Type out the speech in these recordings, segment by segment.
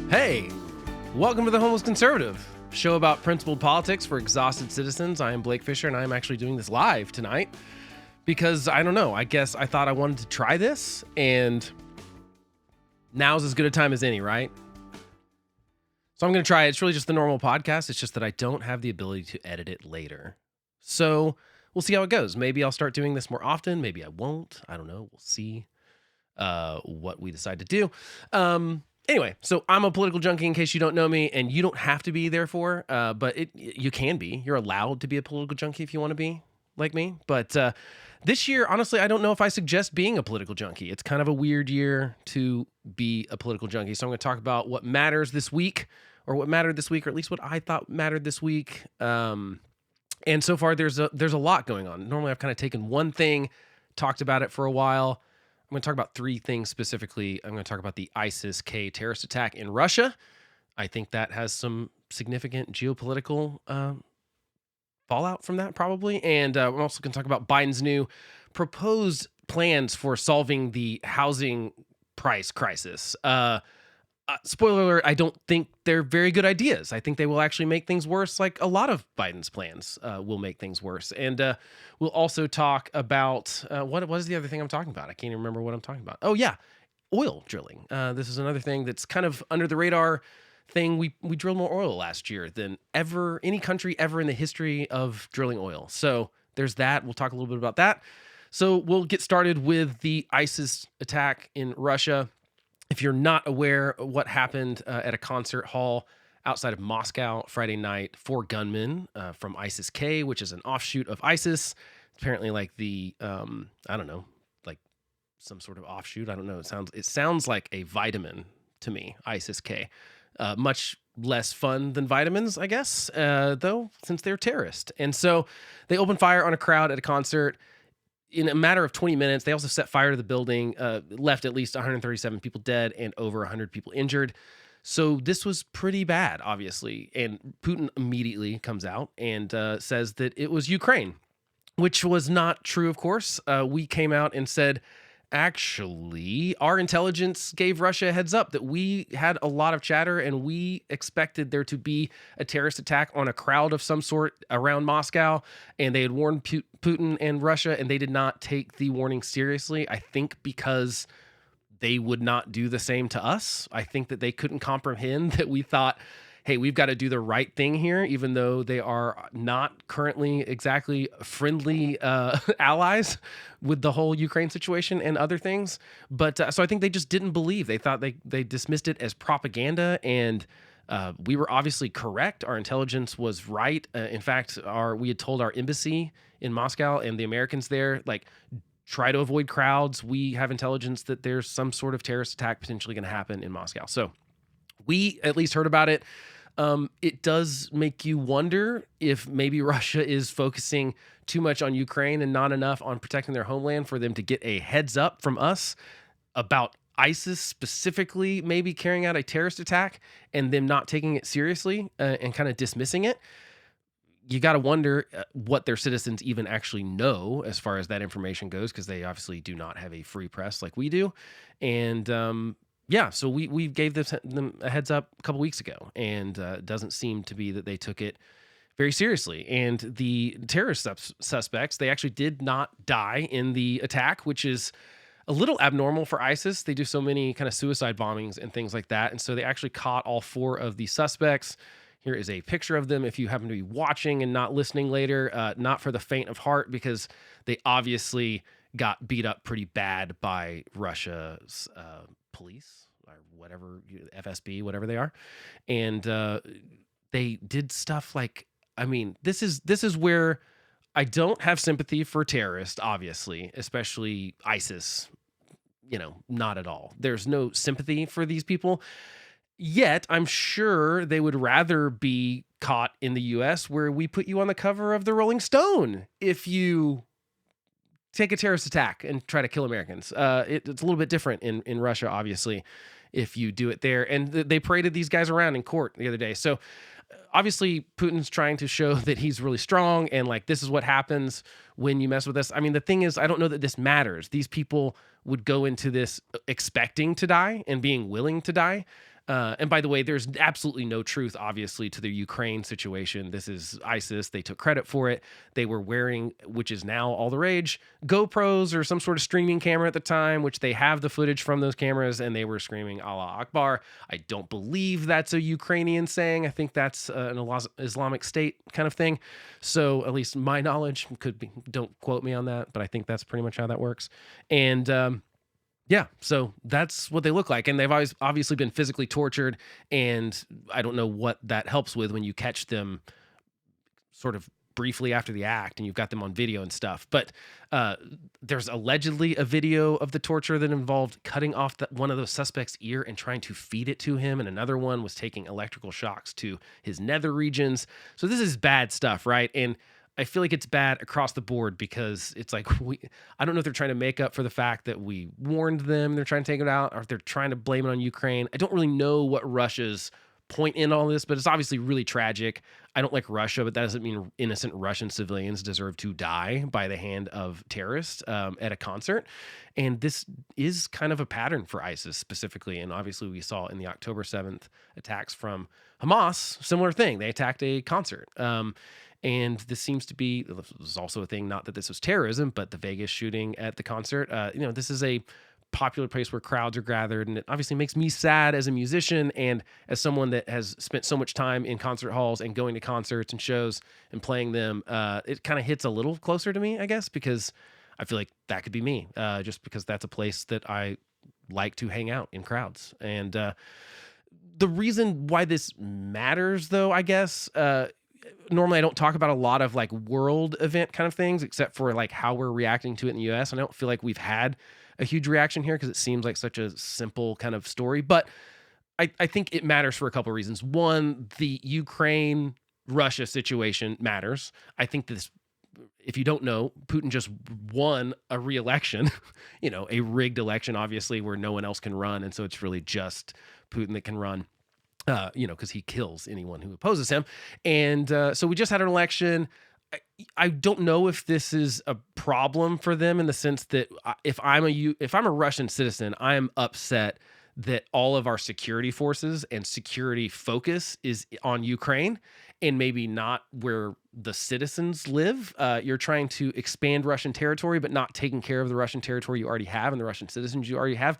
Hey, welcome to the Homeless Conservative, show about principled politics for exhausted citizens. I am Blake Fisher, and I am actually doing this live tonight because I don't know. I guess I thought I wanted to try this, and now's as good a time as any, right? So I'm going to try it. It's really just the normal podcast. It's just that I don't have the ability to edit it later. So we'll see how it goes. Maybe I'll start doing this more often. Maybe I won't. I don't know. We'll see what we decide to do. Anyway, so I'm a political junkie in case you don't know me, and you don't have to be, therefore, but you can be. You're allowed to be a political junkie if you want to be like me. But this year, honestly, I don't know if I suggest being a political junkie. It's kind of a weird year to be a political junkie. So I'm going to talk about what matters this week, or what mattered this week, or at least what I thought mattered this week. And so far, there's a lot going on. Normally, I've kind of taken one thing, talked about it for a while. I'm going to talk about three things specifically. I'm going to talk about the ISIS-K terrorist attack in Russia. I think that has some significant geopolitical fallout from that, probably. And I'm also going to talk about Biden's new proposed plans for solving the housing price crisis. Spoiler alert, I don't think they're very good ideas. I think they will actually make things worse, like a lot of Biden's plans will make things worse. And we'll also talk about, what was the other thing I'm talking about? I can't even remember what I'm talking about. Oh, yeah, oil drilling. This is another thing that's kind of under the radar thing. We drilled more oil last year than any country ever in the history of drilling oil. So there's that. We'll talk a little bit about that. So we'll get started with the ISIS attack in Russia. If you're not aware what happened at a concert hall outside of Moscow Friday night, 4 gunmen from ISIS-K, which is an offshoot of ISIS. Apparently like the, I don't know, like some sort of offshoot. I don't know. It sounds like a vitamin to me, ISIS-K. Much less fun than vitamins, I guess, though, since they're terrorists. And so they opened fire on a crowd at a concert. In a matter of 20 minutes, they also set fire to the building, left at least 137 people dead and over 100 people injured. So this was pretty bad, obviously. And Putin immediately comes out and says that it was Ukraine, which was not true, of course. We came out and said, actually, our intelligence gave Russia a heads up that we had a lot of chatter and we expected there to be a terrorist attack on a crowd of some sort around Moscow. And they had warned Putin and Russia, and they did not take the warning seriously. I think because they would not do the same to us. I think that they couldn't comprehend that we thought, hey, we've got to do the right thing here, even though they are not currently exactly friendly allies with the whole Ukraine situation and other things. But so I think they just didn't believe. They thought they dismissed it as propaganda, and we were obviously correct. Our intelligence was right. In fact, we had told our embassy in Moscow and the Americans there, like, try to avoid crowds. We have intelligence that there's some sort of terrorist attack potentially going to happen in Moscow. So we at least heard about it. It does make you wonder if maybe Russia is focusing too much on Ukraine and not enough on protecting their homeland for them to get a heads up from us about ISIS specifically maybe carrying out a terrorist attack and them not taking it seriously and kind of dismissing it. You got to wonder what their citizens even actually know as far as that information goes, because they obviously do not have a free press like we do. And yeah, so we gave them a heads up a couple weeks ago, and it doesn't seem to be that they took it very seriously. And the terrorist suspects, they actually did not die in the attack, which is a little abnormal for ISIS. They do so many kind of suicide bombings and things like that. And so they actually caught all 4 of the suspects. Here is a picture of them if you happen to be watching and not listening later. Not for the faint of heart, because they obviously got beat up pretty bad by Russia's police or whatever, FSB, whatever they are. And they did stuff like, I mean, this is where I don't have sympathy for terrorists, obviously, especially ISIS, not at all. There's no sympathy for these people. Yet, I'm sure they would rather be caught in the U.S., where we put you on the cover of the Rolling Stone if you take a terrorist attack and try to kill Americans. It's a little bit different in Russia, obviously, if you do it there. And they paraded these guys around in court the other day. So obviously, Putin's trying to show that he's really strong and like, this is what happens when you mess with us. I mean, the thing is, I don't know that this matters. These people would go into this expecting to die and being willing to die. And by the way, there's absolutely no truth, obviously, to the Ukraine situation. This is ISIS. They took credit for it. They were wearing, which is now all the rage, GoPros or some sort of streaming camera at the time, which they have the footage from those cameras, and they were screaming Allah Akbar. I don't believe that's a Ukrainian saying. I think that's an Islamic State kind of thing. So at least my knowledge could be, don't quote me on that, but I think that's pretty much how that works. And yeah, so that's what they look like. And they've always obviously been physically tortured. And I don't know what that helps with when you catch them sort of briefly after the act and you've got them on video and stuff. But there's allegedly a video of the torture that involved cutting off one of those suspects' ear and trying to feed it to him. And another one was taking electrical shocks to his nether regions. So this is bad stuff, right? And I feel like it's bad across the board because it's like, I don't know if they're trying to make up for the fact that we warned them, they're trying to take it out, or if they're trying to blame it on Ukraine. I don't really know what Russia's point in all this, but it's obviously really tragic. I don't like Russia, but that doesn't mean innocent Russian civilians deserve to die by the hand of terrorists at a concert. And this is kind of a pattern for ISIS specifically. And obviously we saw in the October 7th attacks from Hamas, similar thing. They attacked a concert. And this seems to be, this was also a thing, not that this was terrorism, but the Vegas shooting at the concert. This is a popular place where crowds are gathered, and it obviously makes me sad as a musician and as someone that has spent so much time in concert halls and going to concerts and shows and playing them. It kind of hits a little closer to me, I guess, because I feel like that could be me, just because that's a place that I like to hang out in crowds. And the reason why this matters, though, I guess, normally I don't talk about a lot of like world event kind of things, except for like how we're reacting to it in the US. And I don't feel like we've had a huge reaction here because it seems like such a simple kind of story. But I think it matters for a couple of reasons. One, the Ukraine-Russia situation matters. I think this, if you don't know, Putin just won a re-election, a rigged election, obviously, where no one else can run. And so it's really just Putin that can run. Because he kills anyone who opposes him. And so we just had an election. I don't know if this is a problem for them in the sense that if I'm a Russian citizen, I am upset that all of our security forces and security focus is on Ukraine and maybe not where the citizens live. You're trying to expand Russian territory, but not taking care of the Russian territory you already have and the Russian citizens you already have.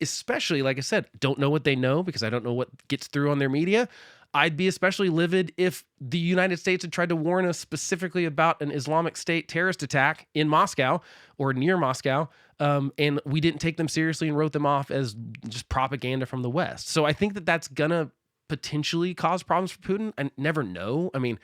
Especially, like I said, don't know what they know because I don't know what gets through on their media. I'd be especially livid if the United States had tried to warn us specifically about an Islamic State terrorist attack in Moscow or near Moscow, and we didn't take them seriously and wrote them off as just propaganda from the West. So I think that that's going to potentially cause problems for Putin. I never know. I mean,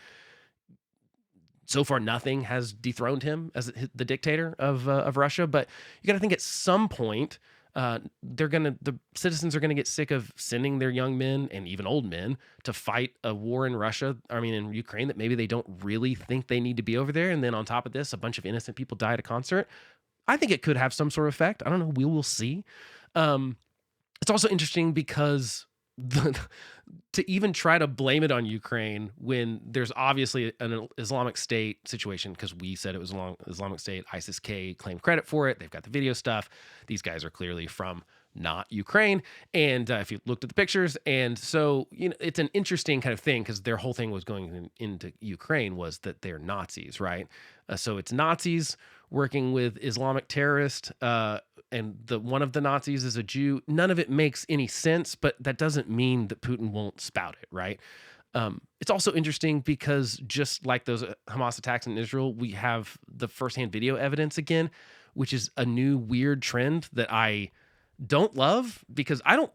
so far nothing has dethroned him as the dictator of Russia, but you got to think at some point, the citizens are gonna get sick of sending their young men and even old men to fight a war in in Ukraine that maybe they don't really think they need to be over there. And then on top of this, a bunch of innocent people die at a concert. I think it could have some sort of effect. I don't know. We will see. It's also interesting because to even try to blame it on Ukraine when there's obviously an Islamic State situation, because we said it was an Islamic State, ISIS-K claimed credit for it. They've got the video stuff. These guys are clearly from not Ukraine. And if you looked at the pictures, and so, it's an interesting kind of thing because their whole thing was going into Ukraine was that they're Nazis, right? So it's Nazis working with Islamic terrorists, and one of the Nazis is a Jew. None of it makes any sense, but that doesn't mean that Putin won't spout it, right? It's also interesting because just like those Hamas attacks in Israel, we have the firsthand video evidence again, which is a new weird trend that I don't love because I don't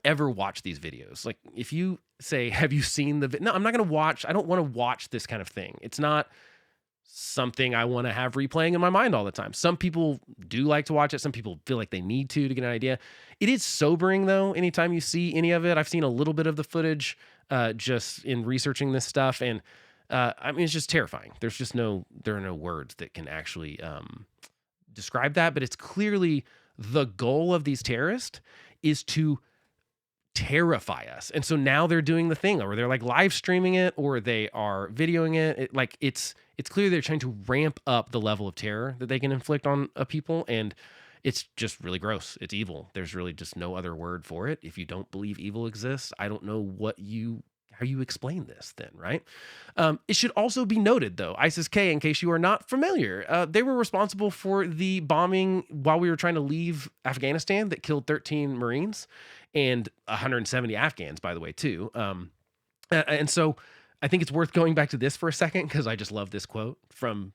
ever watch these videos. Like if you say, have you seen no, I'm not going to watch. I don't want to watch this kind of thing. It's not something I want to have replaying in my mind all the time. Some people do like to watch it. Some people feel like they need to get an idea. It is sobering though. Anytime you see any of it, I've seen a little bit of the footage just in researching this stuff. And it's just terrifying. There are no words that can actually describe that, but it's clearly the goal of these terrorists is to terrify us. And so now they're doing the thing where they're like live streaming it or they are videoing it. It's clear they're trying to ramp up the level of terror that they can inflict on a people. And It's just really gross. It's evil. There's really just no other word for it. If you don't believe evil exists, I don't know how you explain this then, right? It should also be noted, though, ISIS-K, in case you are not familiar, they were responsible for the bombing while we were trying to leave Afghanistan that killed 13 Marines and 170 Afghans, by the way, too. And so I think it's worth going back to this for a second because I just love this quote from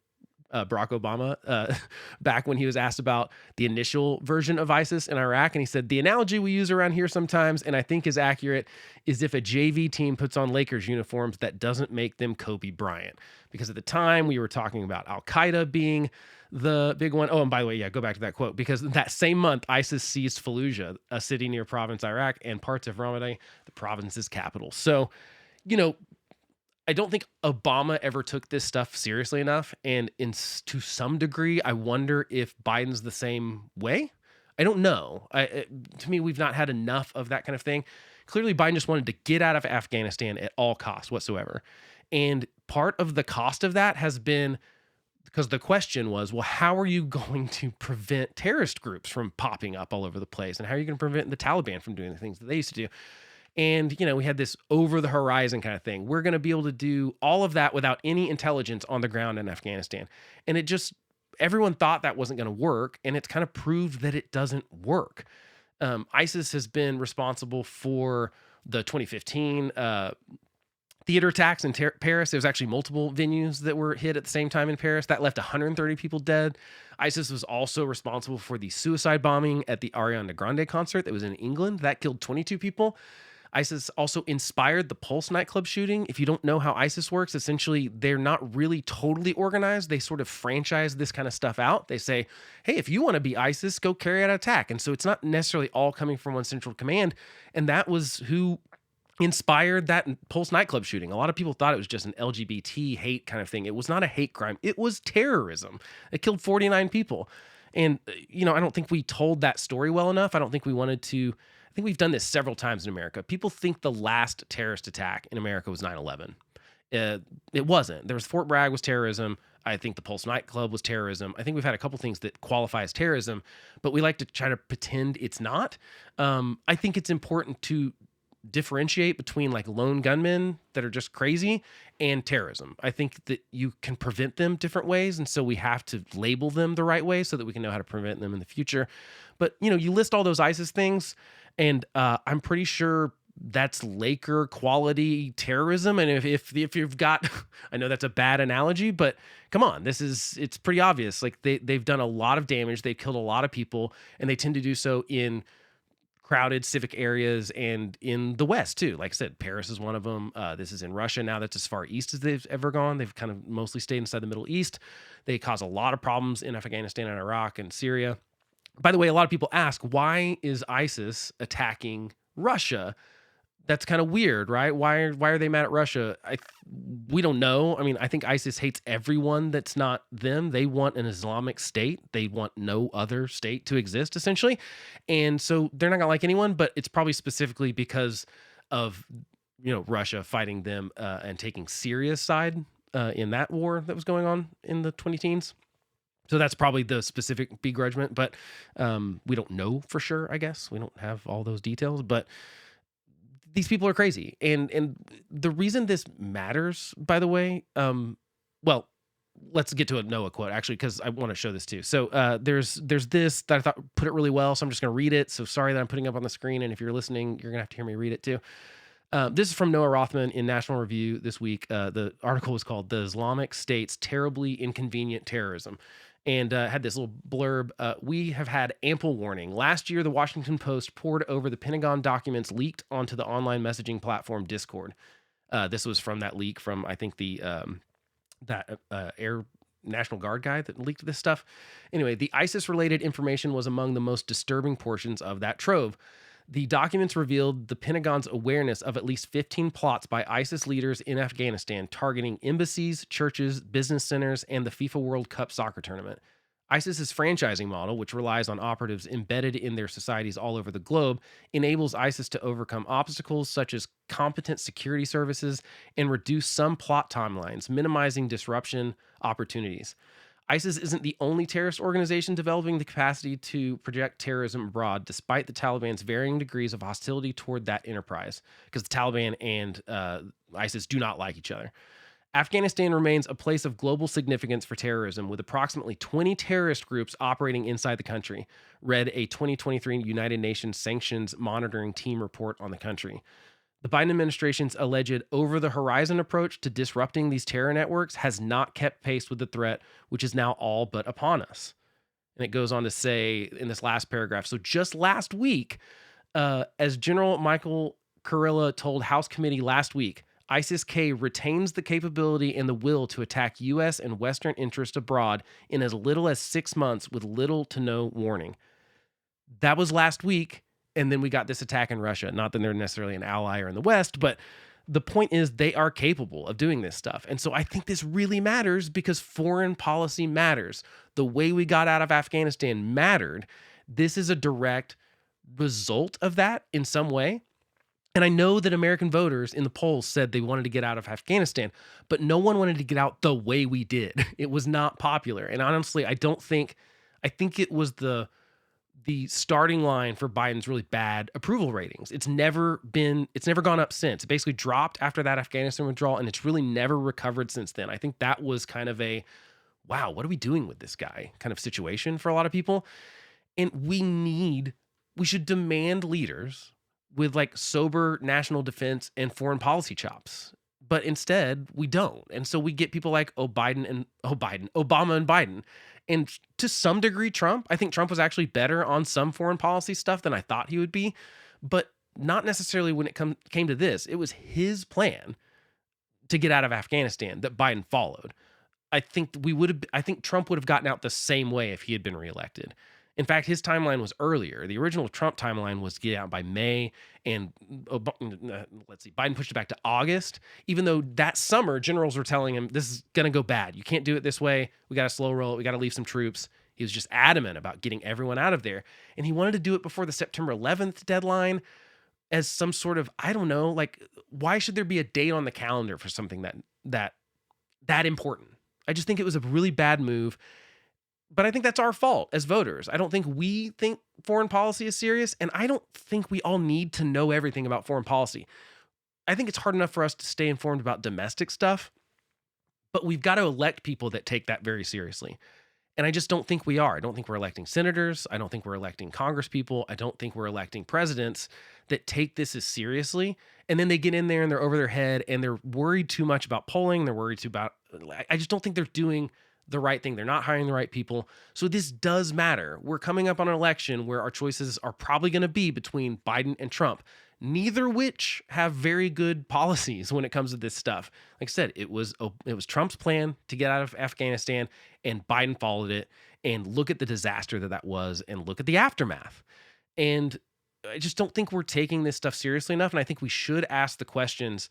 Barack Obama back when he was asked about the initial version of ISIS in Iraq. And he said, the analogy we use around here sometimes, and I think is accurate, is if a JV team puts on Lakers uniforms, that doesn't make them Kobe Bryant. Because at the time we were talking about Al-Qaeda being the big one. Oh, and by the way, yeah, go back to that quote, because that same month, ISIS seized Fallujah, a city near Province, Iraq, and parts of Ramadi, the province's capital. So, you know, I don't think Obama ever took this stuff seriously enough. And to some degree, I wonder if Biden's the same way. I don't know. To me, we've not had enough of that kind of thing. Clearly, Biden just wanted to get out of Afghanistan at all costs whatsoever. And part of the cost of that has been because the question was, well, how are you going to prevent terrorist groups from popping up all over the place? And how are you going to prevent the Taliban from doing the things that they used to do? And, we had this over the horizon kind of thing. We're going to be able to do all of that without any intelligence on the ground in Afghanistan. And everyone thought that wasn't going to work. And it's kind of proved that it doesn't work. ISIS has been responsible for the 2015 theater attacks in Paris. There was actually multiple venues that were hit at the same time in Paris. That left 130 people dead. ISIS was also responsible for the suicide bombing at the Ariana Grande concert that was in England. That killed 22 people. ISIS also inspired the Pulse nightclub shooting. If you don't know how ISIS works, essentially, they're not really totally organized. They sort of franchise this kind of stuff out. They say, hey, if you want to be ISIS, go carry out an attack. And so it's not necessarily all coming from one central command. And that was who inspired that Pulse nightclub shooting. A lot of people thought it was just an LGBT hate kind of thing. It was not a hate crime. It was terrorism. It killed 49 people. And, I don't think we told that story well enough. I don't think we wanted to. I think we've done this several times in America. People think the last terrorist attack in America was 9/11. It wasn't. There was Fort Bragg was terrorism. I think the Pulse nightclub was terrorism. I think we've had a couple things that qualify as terrorism, but we like to try to pretend it's not. I think it's important to differentiate between like lone gunmen that are just crazy and terrorism. I think that you can prevent them different ways. And so we have to label them the right way so that we can know how to prevent them in the future. But, you list all those ISIS things and I'm pretty sure that's Laker quality terrorism. And if you've got, I know that's a bad analogy, but come on, it's pretty obvious. Like they've done a lot of damage. They've killed a lot of people and they tend to do so in crowded civic areas and in the West too. Like I said, Paris is one of them. This is in Russia now. That's as far east as they've ever gone. They've kind of mostly stayed inside the Middle East. They cause a lot of problems in Afghanistan and Iraq and Syria. By the way, a lot of people ask, why is ISIS attacking Russia? That's kind of weird, right? Why are they mad at Russia? We don't know. I mean, I think ISIS hates everyone that's not them. They want an Islamic state. They want no other state to exist, essentially. And so they're not going to like anyone, but it's probably specifically because of, Russia fighting them and taking Syria's side in that war that was going on in the 2010s. So that's probably the specific begrudgment, but we don't know for sure, I guess. We don't have all those details, but these people are crazy. And the reason this matters, by the way, well, let's get to a Noah quote, actually, because I want to show this too. So there's this that I thought put it really well, so I'm just going to read it. So sorry that I'm putting it up on the screen, and if you're listening, you're going to have to hear me read it too. This is from Noah Rothman in National Review this week. The article was called "The Islamic State's Terribly Inconvenient Terrorism." And had this little blurb. We have had ample warning. Last year, the Washington Post poured over the Pentagon documents leaked onto the online messaging platform Discord. This was from that leak from, I think, the Air National Guard guy that leaked this stuff. Anyway, the ISIS-related information was among the most disturbing portions of that trove. The documents revealed the Pentagon's awareness of at least 15 plots by ISIS leaders in Afghanistan targeting embassies, churches, business centers, and the FIFA World Cup soccer tournament. ISIS's franchising model, which relies on operatives embedded in their societies all over the globe, enables ISIS to overcome obstacles such as competent security services and reduce some plot timelines, minimizing disruption opportunities. ISIS isn't the only terrorist organization developing the capacity to project terrorism abroad, despite the Taliban's varying degrees of hostility toward that enterprise, because the Taliban and ISIS do not like each other. Afghanistan remains a place of global significance for terrorism, with approximately 20 terrorist groups operating inside the country, read a 2023 United Nations Sanctions Monitoring Team report on the country. The Biden administration's alleged over the horizon approach to disrupting these terror networks has not kept pace with the threat, which is now all but upon us. And it goes on to say in this last paragraph, so just last week, as General Michael Kurilla told House Committee last week, ISIS-K retains the capability and the will to attack U.S. and Western interests abroad in as little as 6 months with little to no warning. That was last week, and then we got this attack in Russia. Not that they're necessarily an ally or in the West, but the point is they are capable of doing this stuff. And so I think this really matters because foreign policy matters. The way we got out of Afghanistan mattered. This is a direct result of that in some way. And I know that American voters in the polls said they wanted to get out of Afghanistan, but no one wanted to get out the way we did. It was not popular. And honestly, I think it was the starting line for Biden's really bad approval ratings. It's never gone up since. It basically dropped after that Afghanistan withdrawal, and it's really never recovered since then. I think that was kind of a, wow, what are we doing with this guy kind of situation for a lot of people. And we should demand leaders with like sober national defense and foreign policy chops. But instead, we don't. And so we get people like Obama and Biden. And to some degree, Trump. I think Trump was actually better on some foreign policy stuff than I thought he would be. But not necessarily when it came to this. It was his plan to get out of Afghanistan that Biden followed. I think Trump would have gotten out the same way if he had been reelected. In fact, his timeline was earlier. The original Trump timeline was to get out by May, and Biden pushed it back to August, even though that summer generals were telling him, this is going to go bad. You can't do it this way. We got to slow roll it. We got to leave some troops. He was just adamant about getting everyone out of there. And he wanted to do it before the September 11th deadline as some sort of, I don't know, like, why should there be a date on the calendar for something that important? I just think it was a really bad move. But I think that's our fault as voters. I don't think we think foreign policy is serious, and I don't think we all need to know everything about foreign policy. I think it's hard enough for us to stay informed about domestic stuff, but we've got to elect people that take that very seriously. And I just don't think we are. I don't think we're electing senators. I don't think we're electing congresspeople. I don't think we're electing presidents that take this as seriously. And then they get in there and they're over their head and they're worried too much about polling. They're worried too about, I just don't think they're doing the right thing. They're not hiring the right people. So this does matter. We're coming up on an election where our choices are probably going to be between Biden and Trump, neither which have very good policies when it comes to this stuff. Like I said, it was Trump's plan to get out of Afghanistan, and Biden followed it. And look at the disaster that was, and look at the aftermath. And I just don't think we're taking this stuff seriously enough. And I think we should ask the questions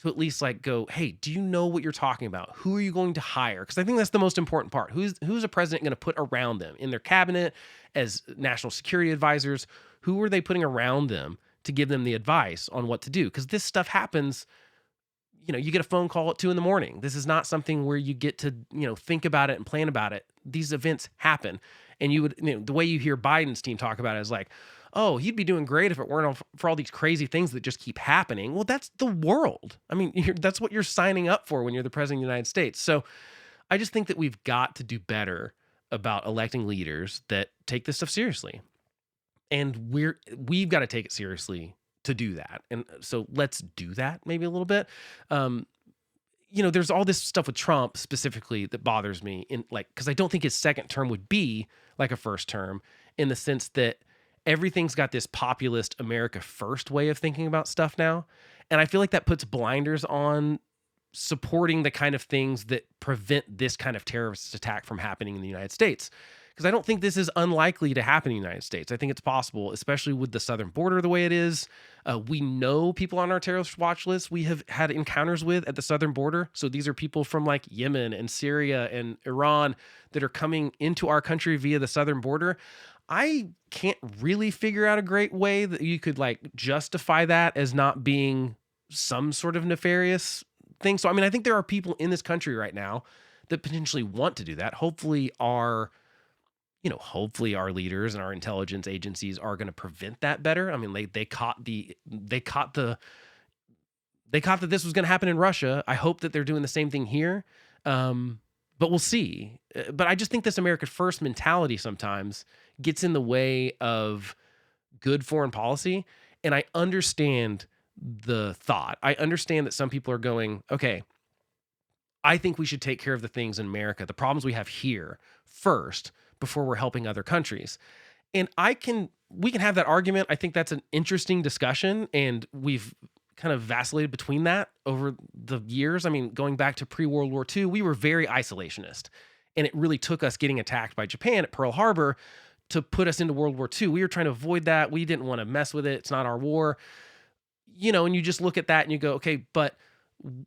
to at least like go, hey, do you know what you're talking about? Who are you going to hire? Because I think that's the most important part. Who's a president going to put around them in their cabinet as national security advisors? Who are they putting around them to give them the advice on what to do? Because this stuff happens, you get a phone call at 2 a.m. This is not something where you get to, think about it and plan about it. These events happen. And the way you hear Biden's team talk about it is like, oh, he'd be doing great if it weren't for all these crazy things that just keep happening. Well, that's the world. I mean, that's what you're signing up for when you're the president of the United States. So I just think that we've got to do better about electing leaders that take this stuff seriously. And we've got to take it seriously to do that. And so let's do that maybe a little bit. There's all this stuff with Trump specifically that bothers me because I don't think his second term would be like a first term in the sense that everything's got this populist America first way of thinking about stuff now. And I feel like that puts blinders on supporting the kind of things that prevent this kind of terrorist attack from happening in the United States. Because I don't think this is unlikely to happen in the United States. I think it's possible, especially with the southern border the way it is. We know people on our terrorist watch list we have had encounters with at the southern border. So these are people from like Yemen and Syria and Iran that are coming into our country via the southern border. I can't really figure out a great way that you could like justify that as not being some sort of nefarious thing. So, I mean, I think there are people in this country right now that potentially want to do that. Hopefully our leaders and our intelligence agencies are going to prevent that better. I mean, they caught that this was going to happen in Russia. I hope that they're doing the same thing here. But we'll see. But I just think this America First mentality sometimes gets in the way of good foreign policy. And I understand the thought. I understand that some people are going, okay, I think we should take care of the things in America, the problems we have here first before we're helping other countries. And we can have that argument. I think that's an interesting discussion, and we've kind of vacillated between that over the years. I mean, going back to pre-World War II, we were very isolationist, and it really took us getting attacked by Japan at Pearl Harbor to put us into World War II. We were trying to avoid that. We didn't want to mess with it. It's not our war. And you just look at that and you go, okay, but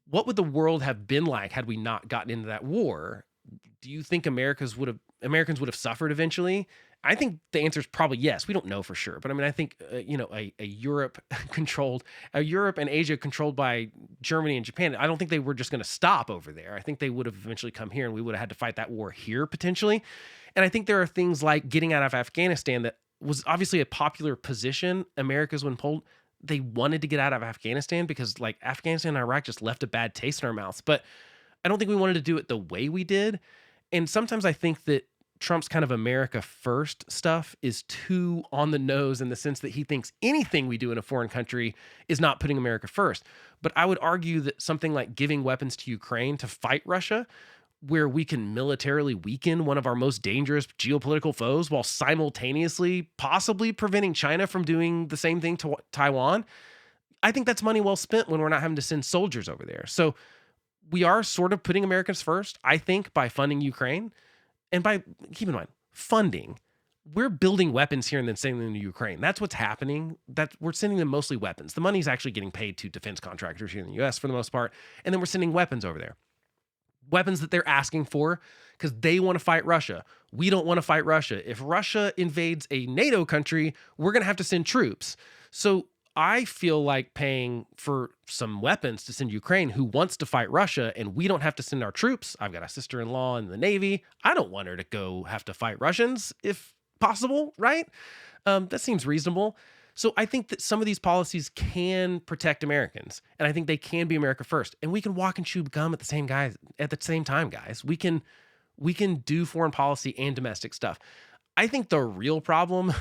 what would the world have been like had we not gotten into that war? Do you think Americans would have suffered eventually? I think the answer is probably yes. We don't know for sure, but I mean, I think a Europe and Asia controlled by Germany and Japan. I don't think they were just going to stop over there. I think they would have eventually come here, and we would have had to fight that war here potentially. And I think there are things like getting out of Afghanistan that was obviously a popular position. America's when polled, they wanted to get out of Afghanistan because like Afghanistan and Iraq just left a bad taste in our mouths. But I don't think we wanted to do it the way we did. And sometimes I think that Trump's kind of America first stuff is too on the nose in the sense that he thinks anything we do in a foreign country is not putting America first. But I would argue that something like giving weapons to Ukraine to fight Russia, where we can militarily weaken one of our most dangerous geopolitical foes while simultaneously possibly preventing China from doing the same thing to Taiwan, I think that's money well spent when we're not having to send soldiers over there. So we are sort of putting Americans first, I think, by funding Ukraine. And keep in mind, funding. We're building weapons here and then sending them to Ukraine. That's what's happening. We're sending them mostly weapons. The money's actually getting paid to defense contractors here in the U.S. for the most part. And then we're sending weapons over there. Weapons that they're asking for because they want to fight Russia. We don't want to fight Russia. If Russia invades a NATO country, we're going to have to send troops. So I feel like paying for some weapons to send Ukraine, who wants to fight Russia, and we don't have to send our troops. I've got a sister-in-law in the Navy. I don't want her to go have to fight Russians if possible, right? That seems reasonable. So I think that some of these policies can protect Americans, and I think they can be America first. And we can walk and chew gum at the same time, guys. We can do foreign policy and domestic stuff. I think the real problem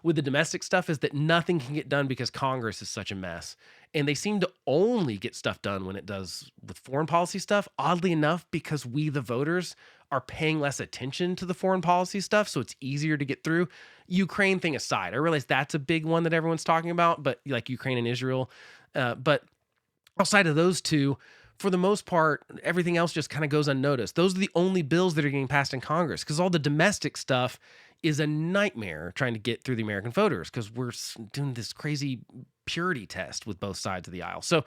with the domestic stuff is that nothing can get done because Congress is such a mess. And they seem to only get stuff done when it does with foreign policy stuff, oddly enough, because we, the voters, are paying less attention to the foreign policy stuff, so it's easier to get through. Ukraine thing aside, I realize that's a big one that everyone's talking about, but like Ukraine and Israel. But outside of those two, for the most part, everything else just kind of goes unnoticed. Those are the only bills that are getting passed in Congress because all the domestic stuff is a nightmare trying to get through the American voters because we're doing this crazy purity test with both sides of the aisle. So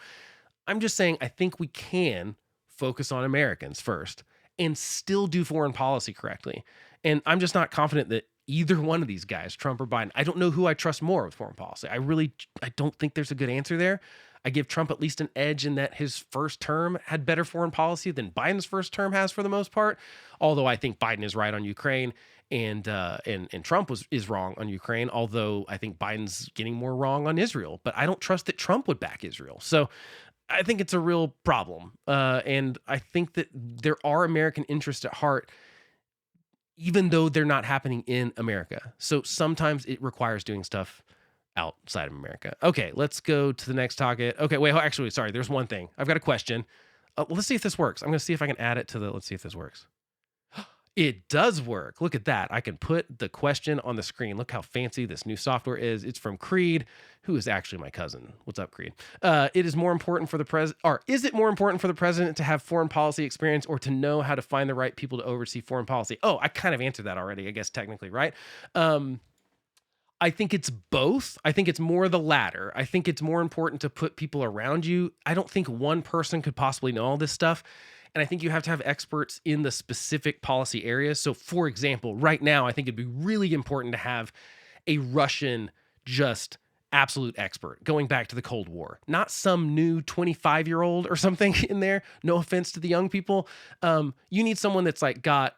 I'm just saying, I think we can focus on Americans first and still do foreign policy correctly. And I'm just not confident that either one of these guys, Trump or Biden, I don't know who I trust more with foreign policy. I don't think there's a good answer there. I give Trump at least an edge in that his first term had better foreign policy than Biden's first term has for the most part. Although I think Biden is right on Ukraine and Trump is wrong on Ukraine. Although I think Biden's getting more wrong on Israel, but I don't trust that Trump would back Israel. So I think it's a real problem. And I think that there are American interests at heart, even though they're not happening in America. So sometimes it requires doing stuff outside of America. Okay, let's go to the next topic. Okay, wait, actually, sorry, there's one thing. I've got a question. Let's see if this works. I'm going to see if I can add it to let's see if this works. It does work. Look at that. I can put the question on the screen. Look how fancy this new software is. It's from Creed, who is actually my cousin. What's up, Creed? Is it more important for the president to have foreign policy experience or to know how to find the right people to oversee foreign policy? Oh, I kind of answered that already, I guess, technically, right? I think it's both. I think it's more the latter. I think it's more important to put people around you. I don't think one person could possibly know all this stuff. And I think you have to have experts in the specific policy areas. So, for example, right now, I think it'd be really important to have a Russian just absolute expert going back to the Cold War, not some new 25-year-old or something in there. No offense to the young people. You need someone that's like got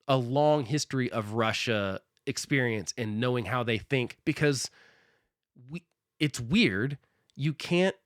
a long history of Russia experience and knowing how they think, because it's weird. You can't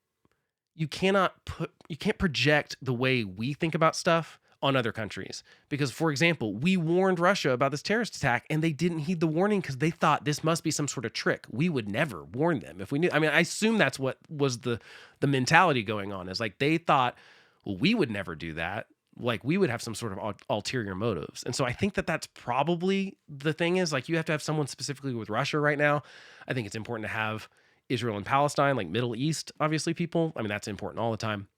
project the way we think about stuff on other countries. Because, for example, we warned Russia about this terrorist attack and they didn't heed the warning because they thought this must be some sort of trick. We would never warn them if we knew. I mean, I assume that's what was the mentality going on, is like they thought, well, we would never do that. Like we would have some sort of ulterior motives. And so I think that that's probably the thing, is like you have to have someone specifically with Russia right now. I think it's important to have Israel and Palestine, like Middle East, obviously people. I mean, that's important all the time.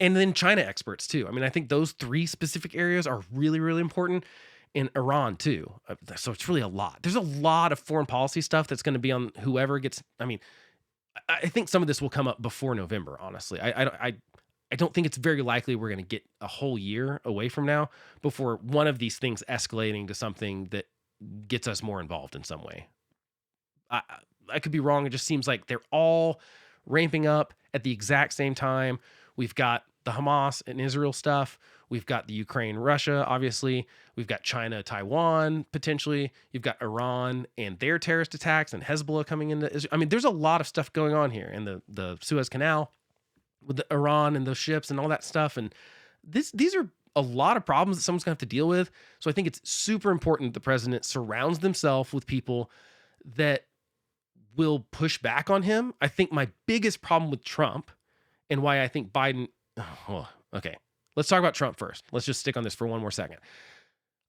And then China experts too. I mean, I think those three specific areas are really, really important. In Iran too. So it's really a lot. There's a lot of foreign policy stuff that's going to be on whoever gets. I mean, I think some of this will come up before November. Honestly, I don't think it's very likely we're going to get a whole year away from now before one of these things escalating to something that gets us more involved in some way. I could be wrong. It just seems like they're all ramping up at the exact same time. We've got the Hamas and Israel stuff. We've got the Ukraine, Russia, obviously. We've got China, Taiwan, potentially. You've got Iran and their terrorist attacks and Hezbollah coming into Israel. I mean, there's a lot of stuff going on here. And the Suez Canal with the Iran and those ships and all that stuff. And these are a lot of problems that someone's going to have to deal with. So I think it's super important the president surrounds himself with people that will push back on him. I think my biggest problem with Trump and why I think Biden... okay, let's talk about Trump first. Let's just stick on this for one more second.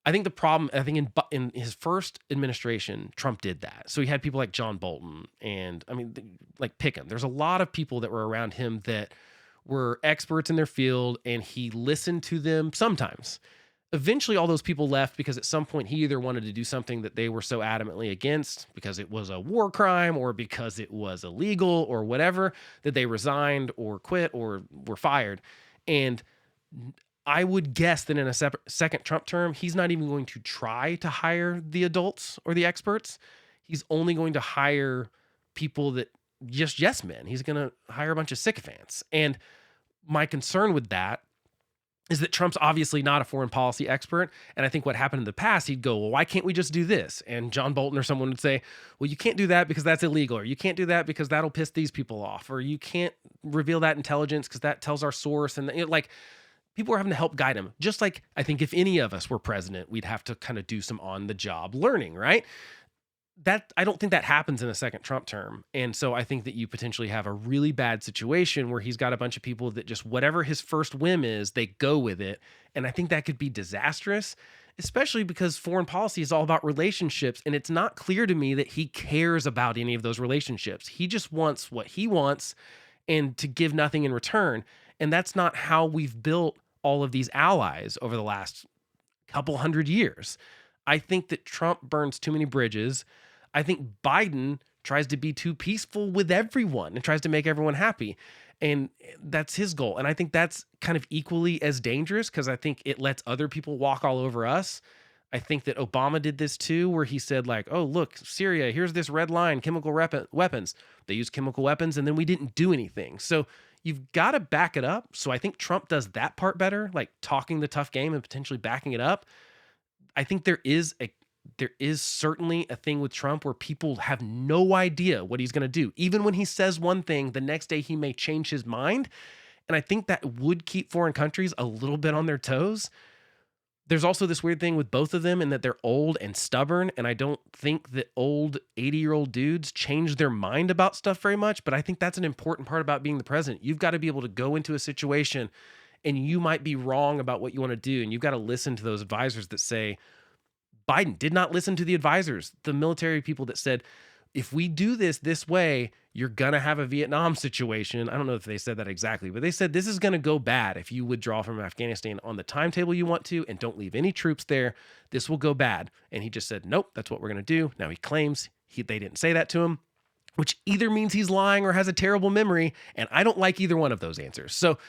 I think the problem, I think in his first administration, Trump did that. So he had people like John Bolton and, I mean, like pick him. There's a lot of people that were around him that were experts in their field, and he listened to them sometimes. Eventually, all those people left because at some point he either wanted to do something that they were so adamantly against because it was a war crime or because it was illegal or whatever, that they resigned or quit or were fired. And I would guess that in a second Trump term, he's not even going to try to hire the adults or the experts. He's only going to hire people that just yes men. He's going to hire a bunch of sycophants. And my concern with that is that Trump's obviously not a foreign policy expert. And I think what happened in the past, he'd go, well, why can't we just do this? And John Bolton or someone would say, well, you can't do that because that's illegal, or you can't do that because that'll piss these people off, or you can't reveal that intelligence because that tells our source. And like people were having to help guide him. Just like I think if any of us were president, we'd have to kind of do some on the job learning, right? That I don't think that happens in a second Trump term. And so I think that you potentially have a really bad situation where he's got a bunch of people that just whatever his first whim is, they go with it. And I think that could be disastrous, especially because foreign policy is all about relationships. And it's not clear to me that he cares about any of those relationships. He just wants what he wants and to give nothing in return. And that's not how we've built all of these allies over the last couple hundred years. I think that Trump burns too many bridges. I think Biden tries to be too peaceful with everyone and tries to make everyone happy. And that's his goal. And I think that's kind of equally as dangerous because I think it lets other people walk all over us. I think that Obama did this too, where he said like, oh, look, Syria, here's this red line, chemical weapons. They use chemical weapons and then we didn't do anything. So you've got to back it up. So I think Trump does that part better, like talking the tough game and potentially backing it up. I think there is certainly a thing with Trump where people have no idea what he's going to do. Even when he says one thing, the next day he may change his mind. And I think that would keep foreign countries a little bit on their toes. There's also this weird thing with both of them in that they're old and stubborn. And I don't think that old 80-year-old dudes change their mind about stuff very much. But I think that's an important part about being the president. You've got to be able to go into a situation and you might be wrong about what you want to do. And you've got to listen to those advisors that say, Biden did not listen to the advisors, the military people that said, if we do this way, you're going to have a Vietnam situation. I don't know if they said that exactly, but they said this is going to go bad if you withdraw from Afghanistan on the timetable you want to and don't leave any troops there. This will go bad. And he just said, nope, that's what we're going to do. Now he claims they didn't say that to him, which either means he's lying or has a terrible memory. And I don't like either one of those answers. So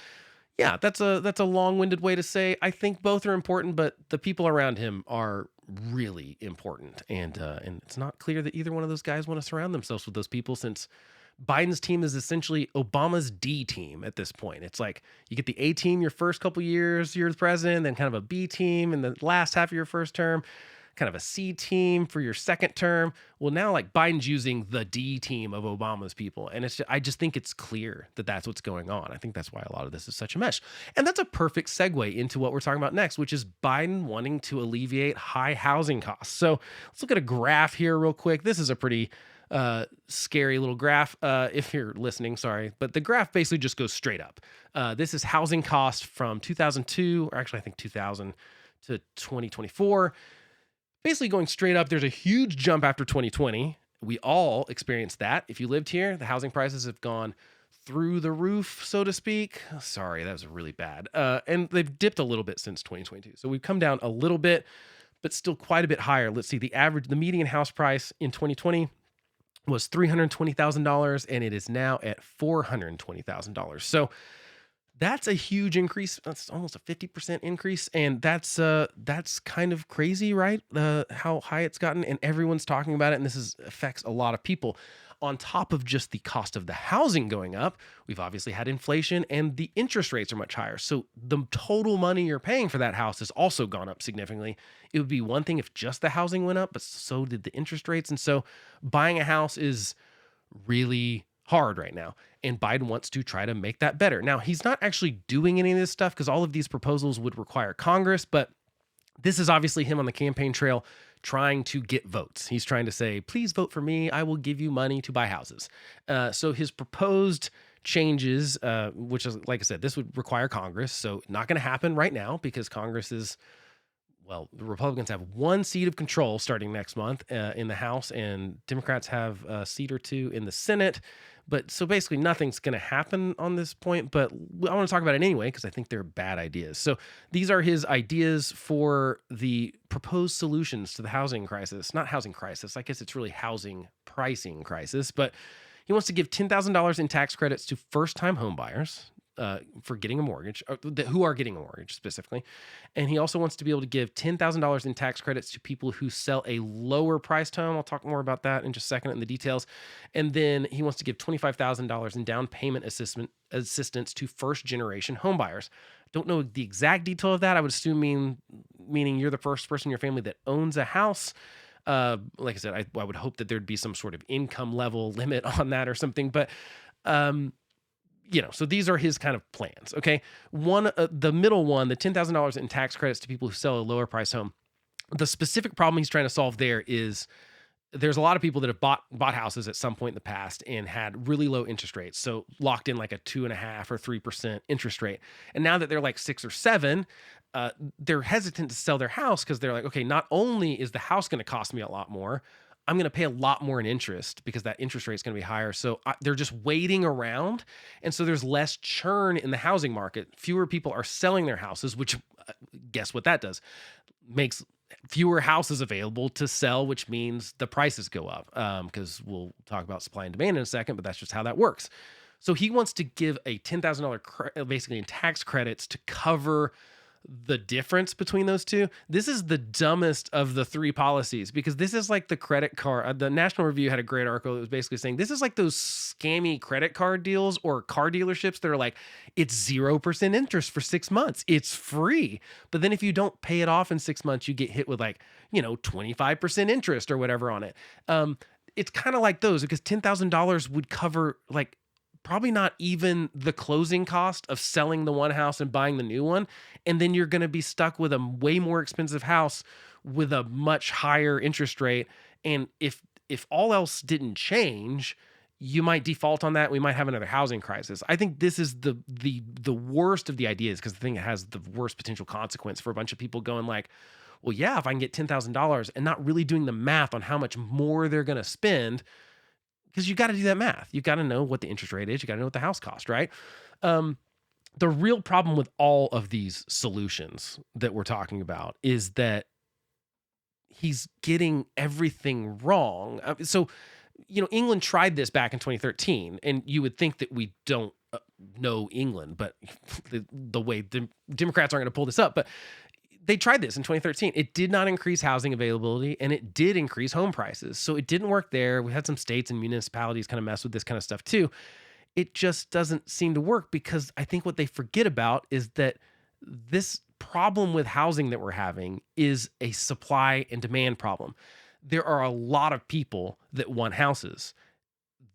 yeah, that's a long-winded way to say I think both are important, but the people around him are really important. And it's not clear that either one of those guys want to surround themselves with those people since Biden's team is essentially Obama's D team at this point. It's like you get the A team your first couple years you're the president, then kind of a B team in the last half of your first term, kind of a C team for your second term. Well, now like Biden's using the D team of Obama's people. And I just think it's clear that that's what's going on. I think that's why a lot of this is such a mess. And that's a perfect segue into what we're talking about next, which is Biden wanting to alleviate high housing costs. So let's look at a graph here real quick. This is a pretty scary little graph. If you're listening, sorry, but the graph basically just goes straight up. This is housing cost from 2002, or actually I think 2000 to 2024. Basically going straight up. There's a huge jump after 2020. We all experienced that. If you lived here, the housing prices have gone through the roof, so to speak. Sorry, that was really bad. And they've dipped a little bit since 2022. So we've come down a little bit, but still quite a bit higher. Let's see, the median house price in 2020 was $320,000, and it is now at $420,000. So that's a huge increase. That's almost a 50% increase, and that's kind of crazy, right? How high it's gotten, and everyone's talking about it, and affects a lot of people. On top of just the cost of the housing going up, we've obviously had inflation, and the interest rates are much higher. So the total money you're paying for that house has also gone up significantly. It would be one thing if just the housing went up, but so did the interest rates. And so buying a house is really hard right now. And Biden wants to try to make that better. Now, he's not actually doing any of this stuff because all of these proposals would require Congress, but this is obviously him on the campaign trail trying to get votes. He's trying to say, please vote for me. I will give you money to buy houses. So his proposed changes, which is, like I said, this would require Congress. So not going to happen right now because Congress is, well, the Republicans have one seat of control starting next month in the House, and Democrats have a seat or two in the Senate. But so basically nothing's going to happen on this point, but I want to talk about it anyway because I think they're bad ideas. So these are his ideas for the proposed solutions to the housing crisis. Not housing crisis. I guess it's really housing pricing crisis, but he wants to give $10,000 in tax credits to first-time home buyers for getting a mortgage, who are getting a mortgage specifically. And he also wants to be able to give $10,000 in tax credits to people who sell a lower priced home. I'll talk more about that in just a second in the details. And then he wants to give $25,000 in down payment assistance to first generation home buyers. Don't know the exact detail of that. I would assume meaning you're the first person in your family that owns a house. Like I said, I would hope that there'd be some sort of income level limit on that or something, but so these are his kind of plans. Okay. The middle one, the $10,000 in tax credits to people who sell a lower price home. The specific problem he's trying to solve there is there's a lot of people that have bought houses at some point in the past and had really low interest rates. So locked in like a 2.5% or 3% interest rate. And now that they're like 6 or 7, they're hesitant to sell their house because they're like, okay, not only is the house going to cost me a lot more, I'm going to pay a lot more in interest because that interest rate is going to be higher. So they're just waiting around. And so there's less churn in the housing market. Fewer people are selling their houses, which guess what that does? Makes fewer houses available to sell, which means the prices go up. Because we'll talk about supply and demand in a second, but that's just how that works. So he wants to give a $10,000 basically in tax credits to cover the difference between those two. This is the dumbest of the three policies because this is like the credit card. The National Review had a great article that was basically saying this is like those scammy credit card deals or car dealerships that are like, it's 0% interest for 6 months. It's free. But then if you don't pay it off in 6 months, you get hit with 25% interest or whatever on it. It's kind of like those because $10,000 would cover probably not even the closing cost of selling the one house and buying the new one. And then you're going to be stuck with a way more expensive house with a much higher interest rate. And if all else didn't change, you might default on that. We might have another housing crisis. I think this is the worst of the ideas because the thing that has the worst potential consequence for a bunch of people going like, well, yeah, if I can get $10,000 and not really doing the math on how much more they're going to spend, because you got to do that math. You got to know what the interest rate is. You got to know what the house cost, right? The real problem with all of these solutions that we're talking about is that he's getting everything wrong. England tried this back in 2013, and you would think that we don't know England, but the way the Democrats aren't going to pull this up, but they tried this in 2013. It did not increase housing availability and it did increase home prices. So it didn't work there. We had some states and municipalities kind of mess with this kind of stuff too. It just doesn't seem to work because I think what they forget about is that this problem with housing that we're having is a supply and demand problem. There are a lot of people that want houses.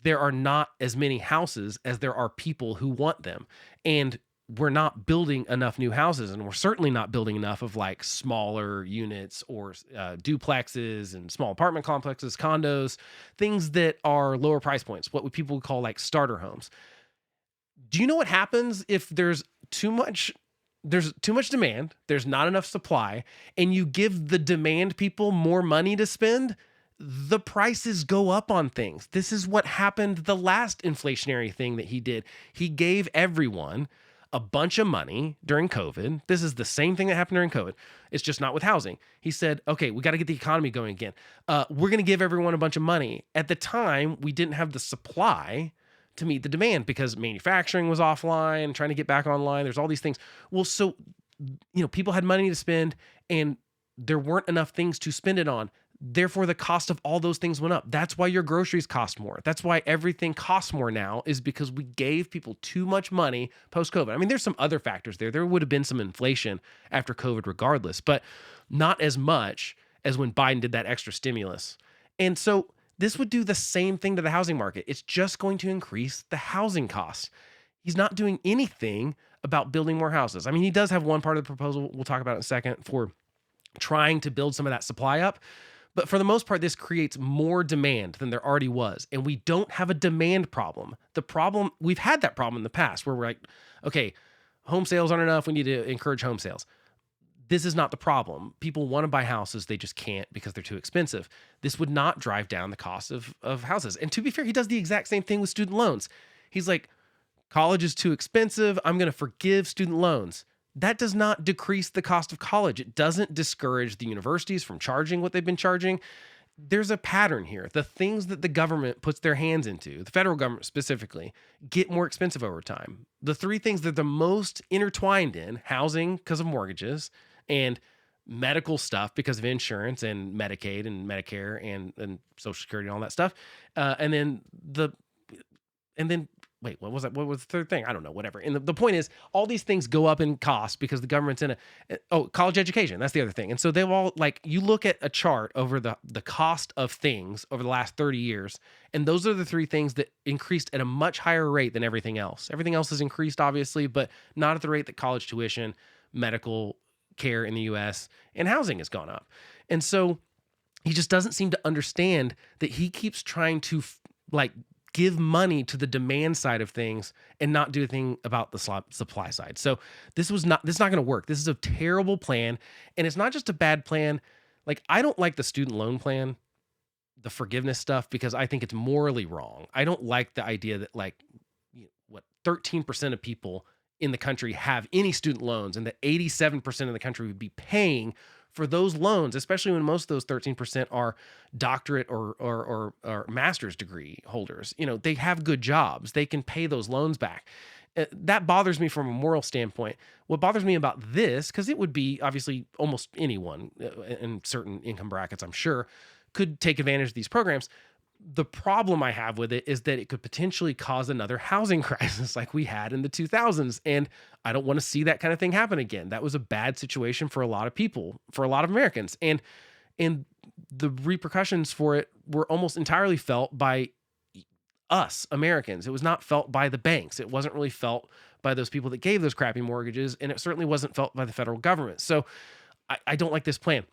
There are not as many houses as there are people who want them. And we're not building enough new houses, and we're certainly not building enough of like smaller units or duplexes and small apartment complexes, condos, things that are lower price points, what people would call like starter homes. Do you know what happens if too much there's too much demand, there's not enough supply, and you give the demand people more money to spend? The prices go up on things. This is what happened the last inflationary thing that he did. He gave everyone a bunch of money during COVID. This is the same thing that happened during COVID. It's just not with housing. He said, okay, we got to get the economy going again. We're going to give everyone a bunch of money. At the time, we didn't have the supply to meet the demand because manufacturing was offline, trying to get back online. There's all these things. Well, so, people had money to spend and there weren't enough things to spend it on. Therefore, the cost of all those things went up. That's why your groceries cost more. That's why everything costs more now, is because we gave people too much money post-COVID. I mean, there's some other factors there. There would have been some inflation after COVID regardless, but not as much as when Biden did that extra stimulus. And so this would do the same thing to the housing market. It's just going to increase the housing costs. He's not doing anything about building more houses. I mean, he does have one part of the proposal we'll talk about in a second for trying to build some of that supply up. But for the most part, this creates more demand than there already was. And we don't have a demand problem. We've had that problem in the past where we're like, okay, home sales aren't enough. We need to encourage home sales. This is not the problem. People want to buy houses. They just can't because they're too expensive. This would not drive down the cost of houses. And to be fair, he does the exact same thing with student loans. He's like, college is too expensive. I'm going to forgive student loans. That does not decrease the cost of college. It doesn't discourage the universities from charging what they've been charging. There's a pattern here. The things that the government puts their hands into, the federal government specifically, get more expensive over time. The three things that are the most intertwined in: housing because of mortgages, and medical stuff because of insurance and Medicaid and Medicare and Social Security and all that stuff. And then wait, what was that? What was the third thing? I don't know, whatever. And the point is, all these things go up in cost because the government's college education. That's the other thing. And so they've all, like, you look at a chart over the cost of things over the last 30 years, and those are the three things that increased at a much higher rate than everything else. Everything else has increased, obviously, but not at the rate that college tuition, medical care in the US, and housing has gone up. And so he just doesn't seem to understand that he keeps trying to give money to the demand side of things and not do a thing about the supply side. So this is not going to work. This is a terrible plan. And it's not just a bad plan. Like, I don't like the student loan plan, the forgiveness stuff, because I think it's morally wrong. I don't like the idea that 13% of people in the country have any student loans and that 87% of the country would be paying for those loans, especially when most of those 13% are doctorate or master's degree holders. They have good jobs. They can pay those loans back. That bothers me from a moral standpoint. What bothers me about this, because it would be obviously almost anyone in certain income brackets, I'm sure, could take advantage of these programs. The problem I have with it is that it could potentially cause another housing crisis like we had in the 2000s. And I don't want to see that kind of thing happen again. That was a bad situation for a lot of people, for a lot of Americans. And the repercussions for it were almost entirely felt by us Americans. It was not felt by the banks. It wasn't really felt by those people that gave those crappy mortgages. And it certainly wasn't felt by the federal government. So I don't like this plan.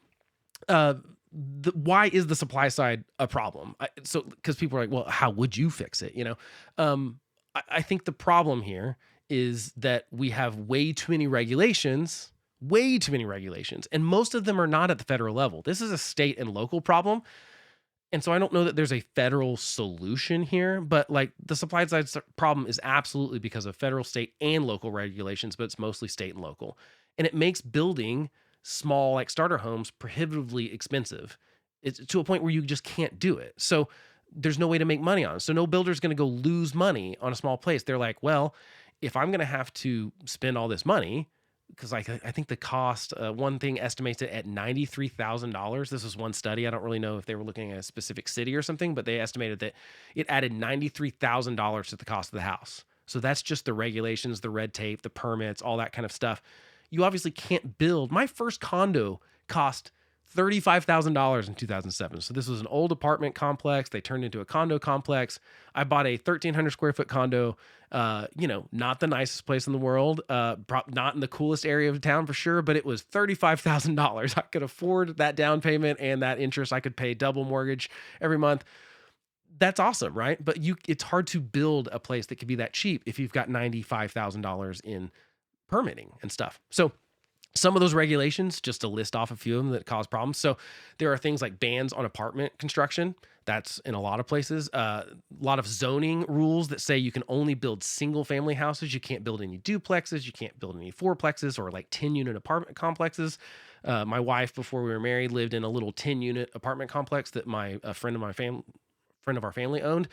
Why is the supply side a problem? Because people are like, well, how would you fix it? I think the problem here is that we have way too many regulations, and most of them are not at the federal level. This is a state and local problem. And so I don't know that there's a federal solution here, but the supply side problem is absolutely because of federal, state, and local regulations, but it's mostly state and local. And it makes building small starter homes prohibitively expensive. It's to a point where you just can't do it. So there's no way to make money on it. So no builder's going to go lose money on a small place. They're like, well, if I'm going to have to spend all this money, because I think the cost, one thing estimates it at $93,000. This was one study. I don't really know if they were looking at a specific city or something, but they estimated that it added $93,000 to the cost of the house. So that's just the regulations, the red tape, the permits, all that kind of stuff. You obviously can't build. My first condo cost $35,000 in 2007. So this was an old apartment complex. They turned into a condo complex. I bought a 1,300 square foot condo. Not the nicest place in the world. Not in the coolest area of town for sure, but it was $35,000. I could afford that down payment and that interest. I could pay double mortgage every month. That's awesome, right? But it's hard to build a place that could be that cheap if you've got $95,000 in permitting and stuff. So some of those regulations, just to list off a few of them that cause problems. So there are things like bans on apartment construction. That's in a lot of places. A lot of zoning rules that say you can only build single family houses. You can't build any duplexes. You can't build any fourplexes or like 10-unit apartment complexes. My wife, before we were married, lived in a little 10-unit apartment complex that a friend of our family owned.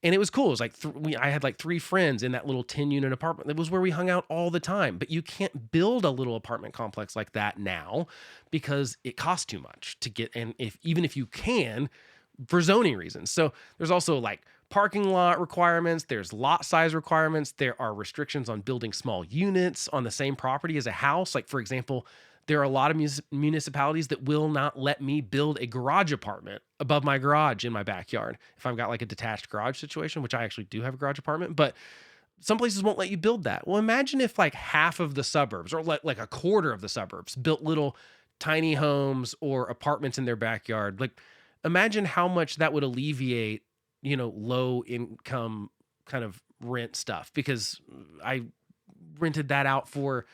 And it was cool. It was like I had like 3 friends in that little 10-unit apartment. That was where we hung out all the time. But you can't build a little apartment complex like that now because it costs too much to get. And even if you can, for zoning reasons. So there's also like parking lot requirements. There's lot size requirements. There are restrictions on building small units on the same property as a house. Like, for example, there are a lot of municipalities that will not let me build a garage apartment above my garage in my backyard if I've got like a detached garage situation, which I actually do have a garage apartment, but some places won't let you build that. Well, imagine if like half of the suburbs or like a quarter of the suburbs built little tiny homes or apartments in their backyard. Like, imagine how much that would alleviate, low income kind of rent stuff, because I rented that out for,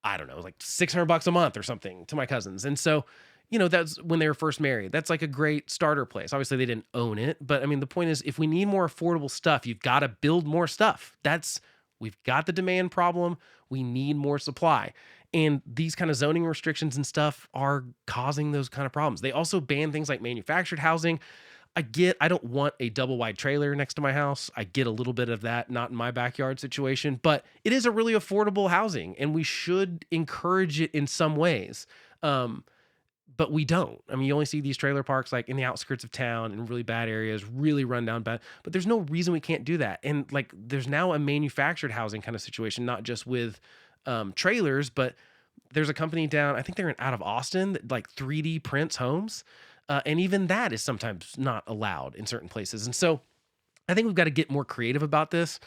I don't know, like $600 a month or something to my cousins. And so, that's when they were first married. That's like a great starter place. Obviously they didn't own it, but I mean, the point is, if we need more affordable stuff, you've got to build more stuff. We've got the demand problem. We need more supply. And these kind of zoning restrictions and stuff are causing those kind of problems. They also ban things like manufactured housing. I don't want a double wide trailer next to my house. I get a little bit of that, not in my backyard situation, but it is a really affordable housing and we should encourage it in some ways. But we don't. I mean, you only see these trailer parks like in the outskirts of town in really bad areas, really run down bad, but there's no reason we can't do that. And like, there's now a manufactured housing kind of situation, not just with trailers, but there's a company down, I think they're out of Austin, that like 3D prints homes. And even that is sometimes not allowed in certain places. And so I think we've got to get more creative about this.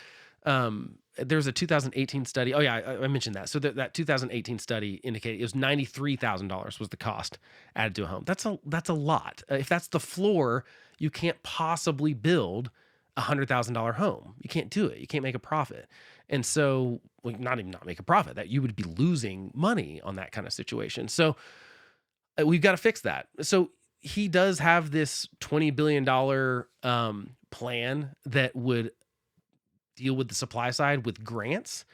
There's a 2018 study. Oh yeah, I mentioned that. So that 2018 study indicated it was $93,000 was the cost added to a home. That's a lot. If that's the floor, you can't possibly build $100,000 home. You can't do it. You can't make a profit. And so, well, not make a profit, that you would be losing money on that kind of situation. So we've got to fix that. So he does have this $20 billion plan that would deal with the supply side with grants,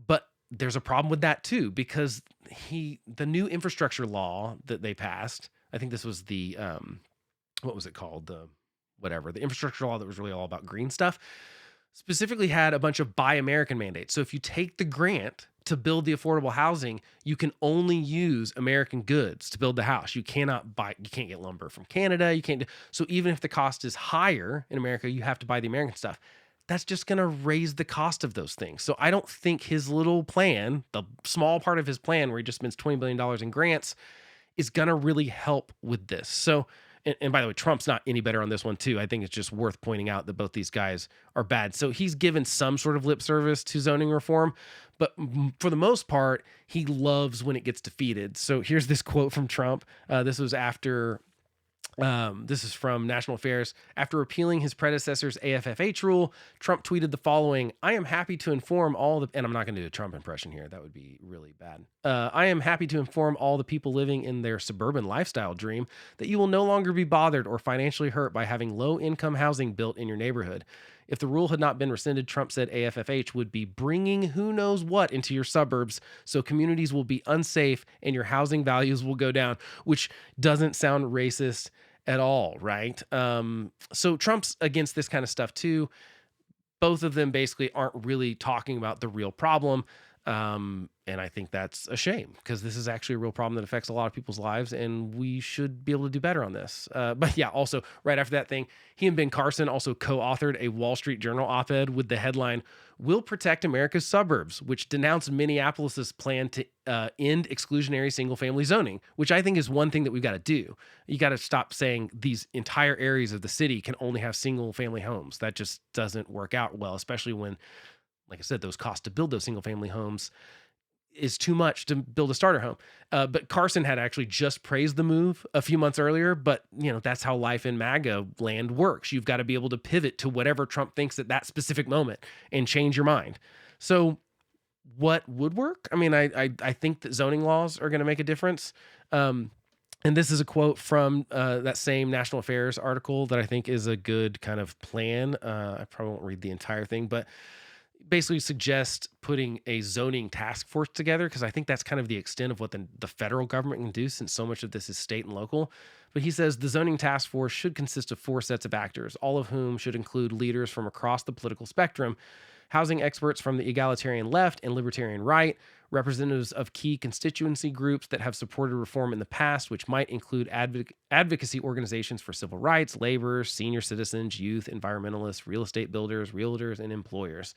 but there's a problem with that too, because the new infrastructure law that they passed, I think this was the what was it called? The infrastructure law that was really all about green stuff, specifically had a bunch of Buy American mandates. So if you take the grant to build the affordable housing, you can only use American goods to build the house. You can't get lumber from Canada. So even if the cost is higher in America, you have to buy the American stuff. That's just going to raise the cost of those things. So I don't think his little plan, the small part of his plan where he just spends $20 billion in grants, is going to really help with this. So, and by the way, Trump's not any better on this one too. I think it's just worth pointing out that both these guys are bad. So he's given some sort of lip service to zoning reform, but for the most part, he loves when it gets defeated. So here's this quote from Trump. This is from National Affairs. After repealing his predecessor's AFFH rule, Trump tweeted the following: "I am happy to inform all the," and I'm not going to do a Trump impression here. That would be really bad. "I am happy to inform all the people living in their suburban lifestyle dream that you will no longer be bothered or financially hurt by having low-income housing built in your neighborhood. If the rule had not been rescinded," Trump said, "AFFH would be bringing who knows what into your suburbs, so communities will be unsafe and your housing values will go down," which doesn't sound racist at all, right? So Trump's against this kind of stuff too. Both of them basically aren't really talking about the real problem. And I think that's a shame because this is actually a real problem that affects a lot of people's lives, and we should be able to do better on this. But yeah, also right after that thing, he and Ben Carson also co-authored a Wall Street Journal op-ed with the headline, "Will Protect America's Suburbs," which denounced Minneapolis's plan to end exclusionary single-family zoning, which I think is one thing that we've got to do. You got to stop saying these entire areas of the city can only have single-family homes. That just doesn't work out well, especially when, like I said, those costs to build those single-family homes is too much to build a starter home. But Carson had actually just praised the move a few months earlier. But, that's how life in MAGA land works. You've got to be able to pivot to whatever Trump thinks at that specific moment and change your mind. So what would work? I mean, I think that zoning laws are going to make a difference. And this is a quote from that same National Affairs article that I think is a good kind of plan. I probably won't read the entire thing, but basically suggest putting a zoning task force together, because I think that's kind of the extent of what the federal government can do, since so much of this is state and local. But he says the zoning task force should consist of 4 sets of actors, all of whom should include leaders from across the political spectrum, housing experts from the egalitarian left and libertarian right, representatives of key constituency groups that have supported reform in the past, which might include advocacy organizations for civil rights, labor, senior citizens, youth, environmentalists, real estate builders, realtors, and employers.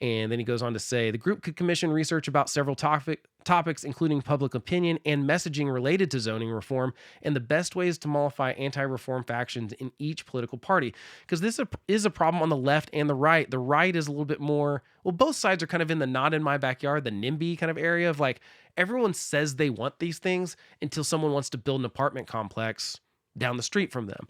And then he goes on to say the group could commission research about several topics, including public opinion and messaging related to zoning reform, and the best ways to mollify anti-reform factions in each political party. Because this is a problem on the left and the right. The right is a little bit more, well, both sides are kind of in the not in my backyard, the NIMBY kind of area of like, everyone says they want these things until someone wants to build an apartment complex down the street from them.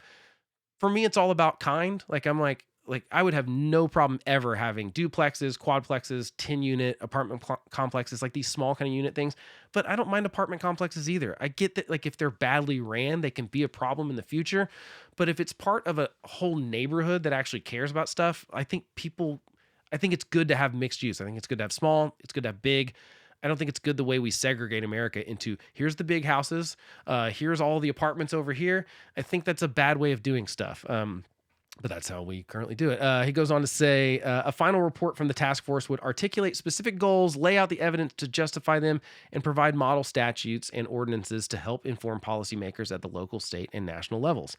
For me, it's all about kind. Like, I'm like I would have no problem ever having duplexes, quadplexes, 10-unit apartment complexes, like these small kind of unit things. But I don't mind apartment complexes either. I get that, like, if they're badly ran, they can be a problem in the future. But if it's part of a whole neighborhood that actually cares about stuff, I think it's good to have mixed use. I think it's good to have small, it's good to have big. I don't think it's good the way we segregate America into, here's the big houses, here's all the apartments over here. I think that's a bad way of doing stuff. But that's how we currently do it. He goes on to say, a final report from the task force would articulate specific goals, lay out the evidence to justify them, and provide model statutes and ordinances to help inform policymakers at the local, state, and national levels.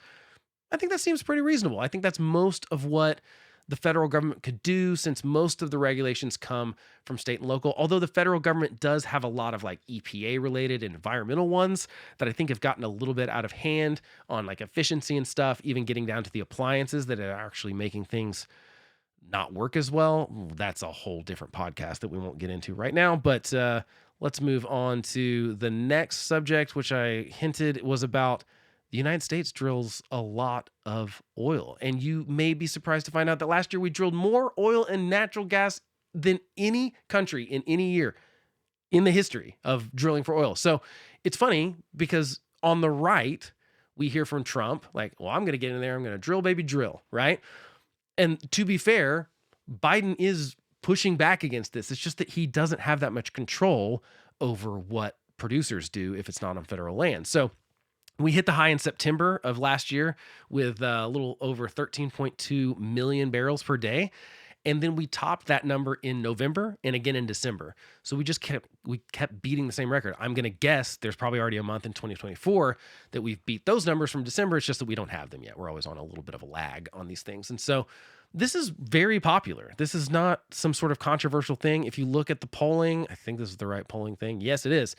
I think that seems pretty reasonable. I think that's most of what the federal government could do, since most of the regulations come from state and local, although the federal government does have a lot of like EPA related and environmental ones that I think have gotten a little bit out of hand on like efficiency and stuff, even getting down to the appliances that are actually making things not work as well. That's a whole different podcast that we won't get into right now, but let's move on to the next subject, which I hinted was about the United States drills a lot of oil. And you may be surprised to find out that last year we drilled more oil and natural gas than any country in any year in the history of drilling for oil. So it's funny because on the right, we hear from Trump, like, well, I'm going to get in there, I'm going to drill, baby, drill, right? And to be fair, Biden is pushing back against this. It's just that he doesn't have that much control over what producers do if it's not on federal land. So we hit the high in September of last year with a little over 13.2 million barrels per day. And then we topped that number in November and again in December. So we kept beating the same record. I'm going to guess there's probably already a month in 2024 that we've beat those numbers from December. It's just that we don't have them yet. We're always on a little bit of a lag on these things. And so this is very popular. This is not some sort of controversial thing. If you look at the polling, I think this is the right polling thing. Yes, it is.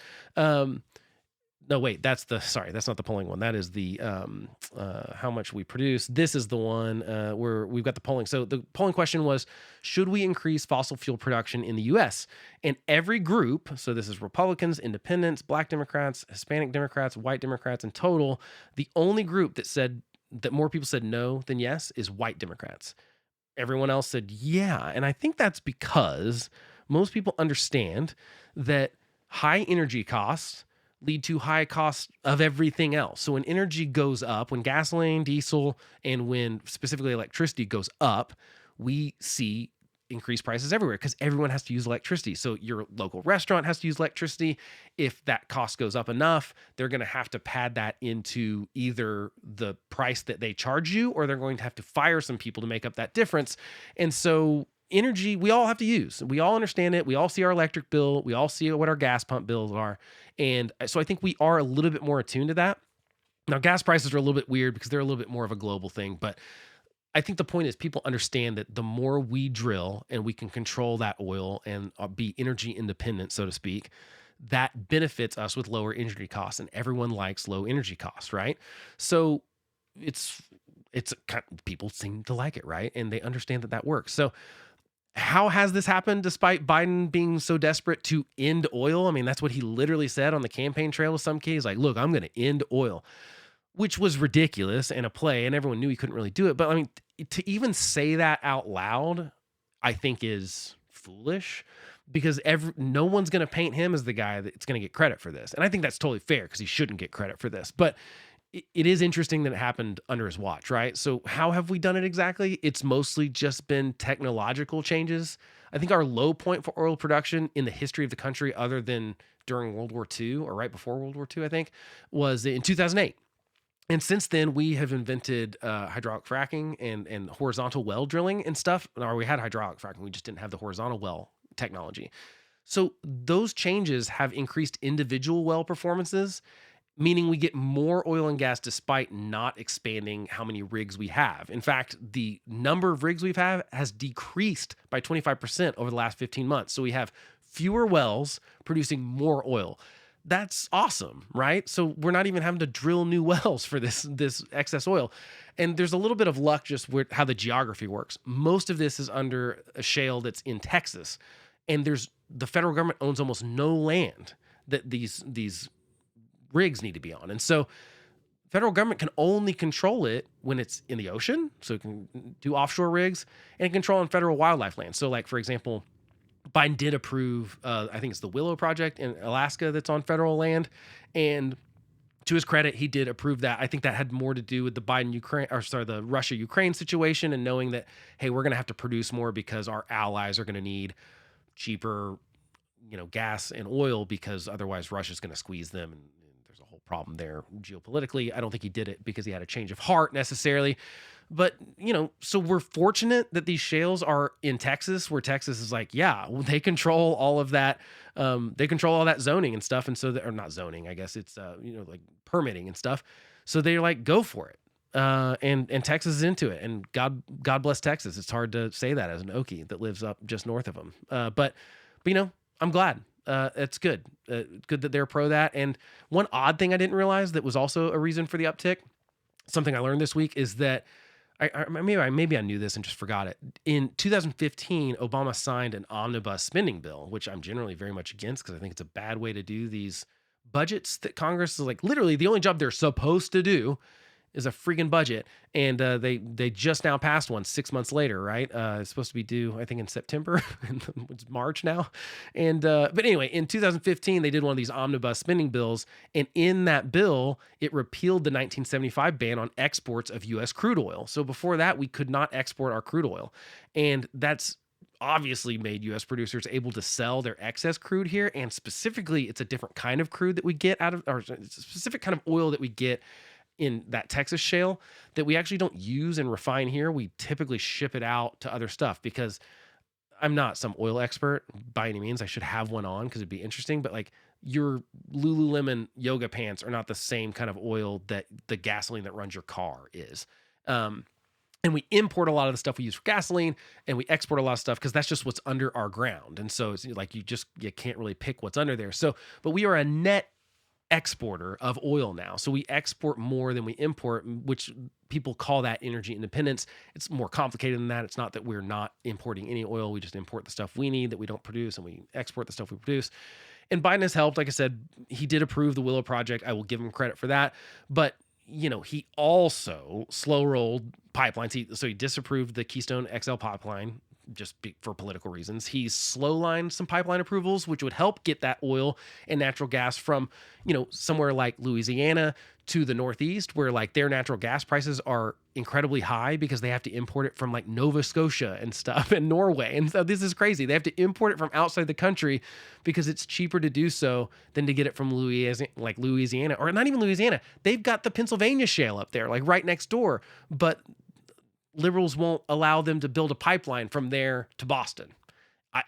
No, wait, that's not the polling one. That is the how much we produce. This is the one where we've got the polling. So the polling question was, should we increase fossil fuel production in the U.S.? And every group, so this is Republicans, Independents, Black Democrats, Hispanic Democrats, White Democrats in total, the only group that more people said no than yes is White Democrats. Everyone else said yeah. And I think that's because most people understand that high energy costs lead to high costs of everything else. So when energy goes up, when gasoline, diesel, and when specifically electricity goes up, we see increased prices everywhere because everyone has to use electricity. So your local restaurant has to use electricity. If that cost goes up enough, they're going to have to pad that into either the price that they charge you, or they're going to have to fire some people to make up that difference. And so energy we all have to use. We all understand it. We all see our electric bill. We all see what our gas pump bills are. And so I think we are a little bit more attuned to that. Now, gas prices are a little bit weird because they're a little bit more of a global thing, but I think the point is people understand that the more we drill and we can control that oil and be energy independent, so to speak, that benefits us with lower energy costs, and everyone likes low energy costs, right? So it's people seem to like it, right? And they understand that works. So how has this happened despite Biden being so desperate to end oil? I mean, that's what he literally said on the campaign trail with some kids, like, look, I'm going to end oil, which was ridiculous and a play, and everyone knew he couldn't really do it. But I mean, to even say that out loud, I think is foolish, because no one's going to paint him as the guy that's going to get credit for this. And I think that's totally fair because he shouldn't get credit for this. But it is interesting that it happened under his watch, right? So how have we done it exactly? It's mostly just been technological changes. I think our low point for oil production in the history of the country, other than during World War II or right before World War II, I think, was in 2008. And since then, we have invented hydraulic fracking and horizontal well drilling and stuff. Or we had hydraulic fracking, we just didn't have the horizontal well technology. So those changes have increased individual well performances, meaning we get more oil and gas despite not expanding how many rigs we have. In fact, the number of rigs we've had has decreased by 25% over the last 15 months. So we have fewer wells producing more oil. That's awesome, right? So we're not even having to drill new wells for this excess oil. And there's a little bit of luck just with how the geography works. Most of this is under a shale that's in Texas, and the federal government owns almost no land that these rigs need to be on. And so federal government can only control it when it's in the ocean. So it can do offshore rigs and control on federal wildlife land. So like, for example, Biden did approve, I think it's the Willow Project in Alaska that's on federal land. And to his credit, he did approve that. I think that had more to do with the Russia-Ukraine situation, and knowing that, hey, we're going to have to produce more because our allies are going to need cheaper, gas and oil, because otherwise Russia's going to squeeze them. And there's a whole problem there geopolitically. I don't think he did it because he had a change of heart necessarily. But, so we're fortunate that these shales are in Texas, where Texas is like, yeah, they control all of that. They control all that zoning and stuff. And so, or not zoning, I guess it's, like permitting and stuff. So they're like, go for it. And Texas is into it. And God bless Texas. It's hard to say that as an Okie that lives up just north of them. But I'm glad. It's good. Good that they're pro that. And one odd thing I didn't realize that was also a reason for the uptick, something I learned this week, is that maybe I knew this and just forgot it. In 2015, Obama signed an omnibus spending bill, which I'm generally very much against because I think it's a bad way to do these budgets that Congress is like literally the only job they're supposed to do is a freaking budget. And they just now passed one 6 months later, right? It's supposed to be due, I think, in September. It's March now. And but anyway, in 2015, they did one of these omnibus spending bills. And in that bill, it repealed the 1975 ban on exports of U.S. crude oil. So before that, we could not export our crude oil. And that's obviously made U.S. producers able to sell their excess crude here. And specifically, it's a different kind of crude that we get or it's a specific kind of oil that we get in that Texas shale that we actually don't use and refine here. We typically ship it out to other stuff, because I'm not some oil expert by any means. I should have one on because it'd be interesting, but like your Lululemon yoga pants are not the same kind of oil that the gasoline that runs your car is. And we import a lot of the stuff we use for gasoline, and we export a lot of stuff because that's just what's under our ground. And so it's like you can't really pick what's under there. So, but we are a net exporter of oil now. So we export more than we import, which people call that energy independence. It's more complicated than that. It's not that we're not importing any oil. We just import the stuff we need that we don't produce, and we export the stuff we produce. And Biden has helped. Like I said, he did approve the Willow Project. I will give him credit for that. But he also slow rolled pipelines. So he disapproved the Keystone XL pipeline just for political reasons. He's slow lined some pipeline approvals, which would help get that oil and natural gas from, somewhere like Louisiana to the Northeast, where like their natural gas prices are incredibly high because they have to import it from like Nova Scotia and stuff and Norway. And so this is crazy. They have to import it from outside the country because it's cheaper to do so than to get it from Louisiana, or not even Louisiana. They've got the Pennsylvania shale up there, like right next door. But liberals won't allow them to build a pipeline from there to Boston.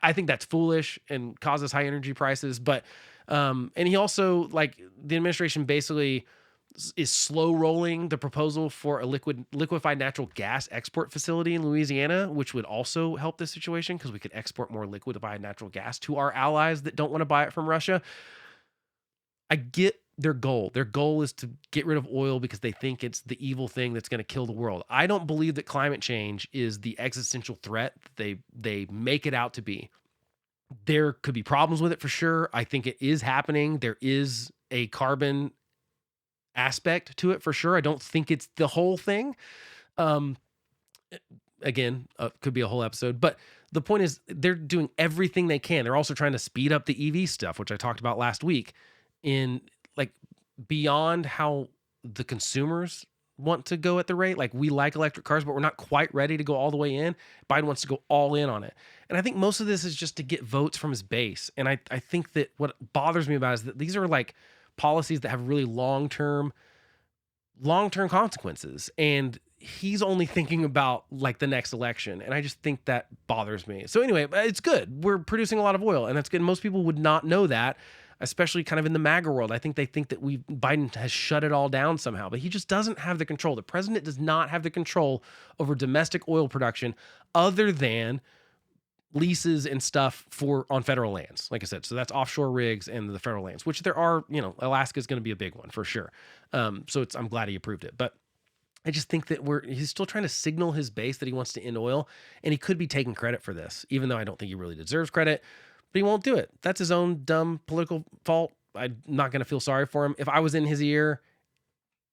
I think that's foolish and causes high energy prices. But and he also, like, the administration basically is slow rolling the proposal for a liquefied natural gas export facility in Louisiana, which would also help this situation because we could export more liquefied natural gas to our allies that don't want to buy it from Russia. I get their goal. Their goal is to get rid of oil because they think it's the evil thing that's going to kill the world. I don't believe that climate change is the existential threat that they make it out to be. There could be problems with it for sure. I think it is happening. There is a carbon aspect to it for sure. I don't think it's the whole thing. Um, Again, could be a whole episode, but the point is they're doing everything they can. They're also trying to speed up the EV stuff, which I talked about last week, in like beyond how the consumers want to go at the rate. Like, we like electric cars, but we're not quite ready to go all the way in. Biden wants to go all in on it. And I think most of this is just to get votes from his base. And I think that what bothers me about it is that these are like policies that have really long-term consequences. And he's only thinking about like the next election. And I just think that bothers me. So anyway, it's good. We're producing a lot of oil, and that's good. Most people would not know that, especially kind of in the MAGA world. I think they think that Biden has shut it all down somehow, but he just doesn't have the control. The president does not have the control over domestic oil production other than leases and stuff on federal lands. Like I said, so that's offshore rigs and the federal lands, which there are, Alaska is going to be a big one for sure. So I'm glad he approved it, but I just think that he's still trying to signal his base that he wants to end oil, and he could be taking credit for this, even though I don't think he really deserves credit, but he won't do it. That's his own dumb political fault. I'm not going to feel sorry for him. If I was in his ear,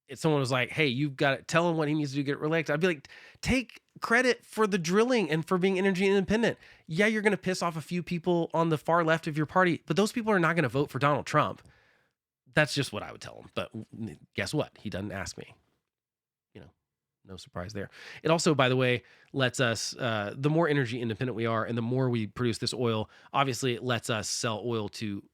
if someone was like, hey, you've got to tell him what he needs to do to get reelected, I'd be like, take credit for the drilling and for being energy independent. Yeah, you're going to piss off a few people on the far left of your party, but those people are not going to vote for Donald Trump. That's just what I would tell him. But guess what? He doesn't ask me. No surprise there. It also, by the way, lets us, the more energy independent we are and the more we produce this oil, obviously it lets us sell oil to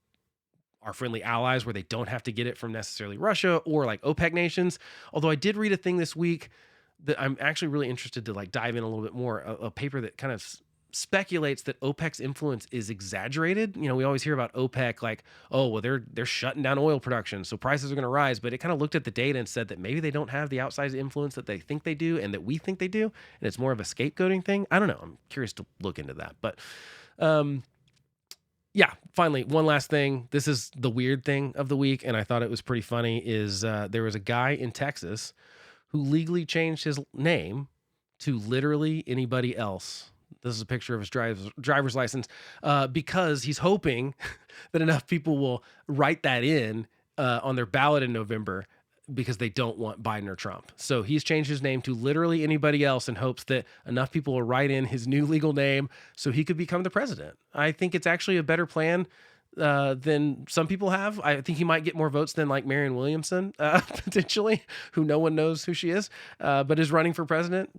our friendly allies where they don't have to get it from necessarily Russia or like OPEC nations. Although I did read a thing this week that I'm actually really interested to like dive in a little bit more, a paper that kind of speculates that OPEC's influence is exaggerated. We always hear about OPEC like, oh, well, they're shutting down oil production, so prices are going to rise. But it kind of looked at the data and said that maybe they don't have the outsized influence that they think they do and that we think they do, and it's more of a scapegoating thing. I don't know. I'm curious to look into that. But yeah, finally, one last thing. This is the weird thing of the week, and I thought it was pretty funny, is there was a guy in Texas who legally changed his name to literally anybody else. This is a picture of his driver's license because he's hoping that enough people will write that in on their ballot in November because they don't want Biden or Trump. So he's changed his name to literally anybody else in hopes that enough people will write in his new legal name so he could become the president. I think it's actually a better plan than some people have. I think he might get more votes than like Marianne Williamson, potentially, who no one knows who she is, but is running for president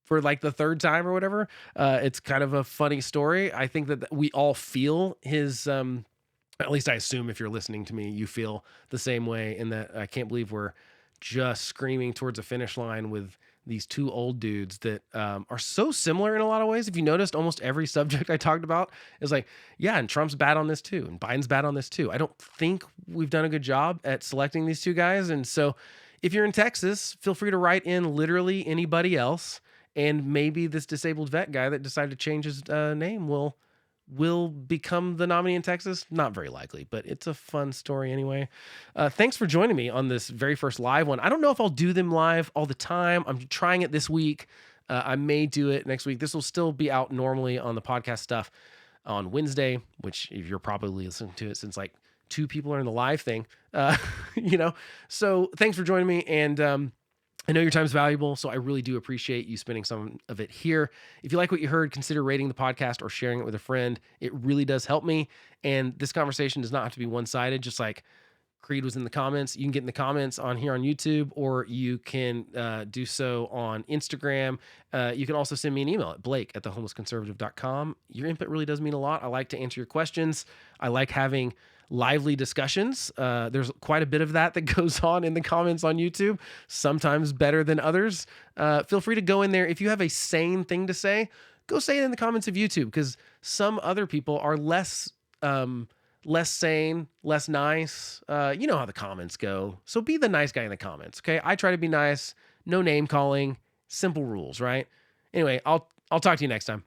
for like the third time or whatever. It's kind of a funny story. I think that we all feel his, at least I assume if you're listening to me, you feel the same way, in that I can't believe we're just screaming towards a finish line with these two old dudes that are so similar in a lot of ways. If you noticed, almost every subject I talked about is like, yeah, and Trump's bad on this too, and Biden's bad on this too. I don't think we've done a good job at selecting these two guys. And so if you're in Texas, feel free to write in literally anybody else, and maybe this disabled vet guy that decided to change his name will become the nominee in Texas. Not very likely, but it's a fun story anyway. Thanks for joining me on this very first live one. I don't know if I'll do them live all the time. I'm trying it this week. I may do it next week. This will still be out normally on the podcast stuff on Wednesday, which you're probably listening to it since like 2 people are in the live thing, So thanks for joining me. And I know your time's valuable, so I really do appreciate you spending some of it here. If you like what you heard, consider rating the podcast or sharing it with a friend. It really does help me. And this conversation does not have to be one-sided, just like Creed was in the comments. You can get in the comments on here on YouTube, or you can do so on Instagram. You can also send me an email at blake@thehomelessconservative.com. Your input really does mean a lot. I like to answer your questions. I like having lively discussions. There's quite a bit of that goes on in the comments on YouTube, sometimes better than others. Feel free to go in there. If you have a sane thing to say, go say it in the comments of YouTube, because some other people are less sane, less nice. You know how the comments go. So be the nice guy in the comments, okay? I try to be nice, no name calling, simple rules, right? Anyway, I'll talk to you next time.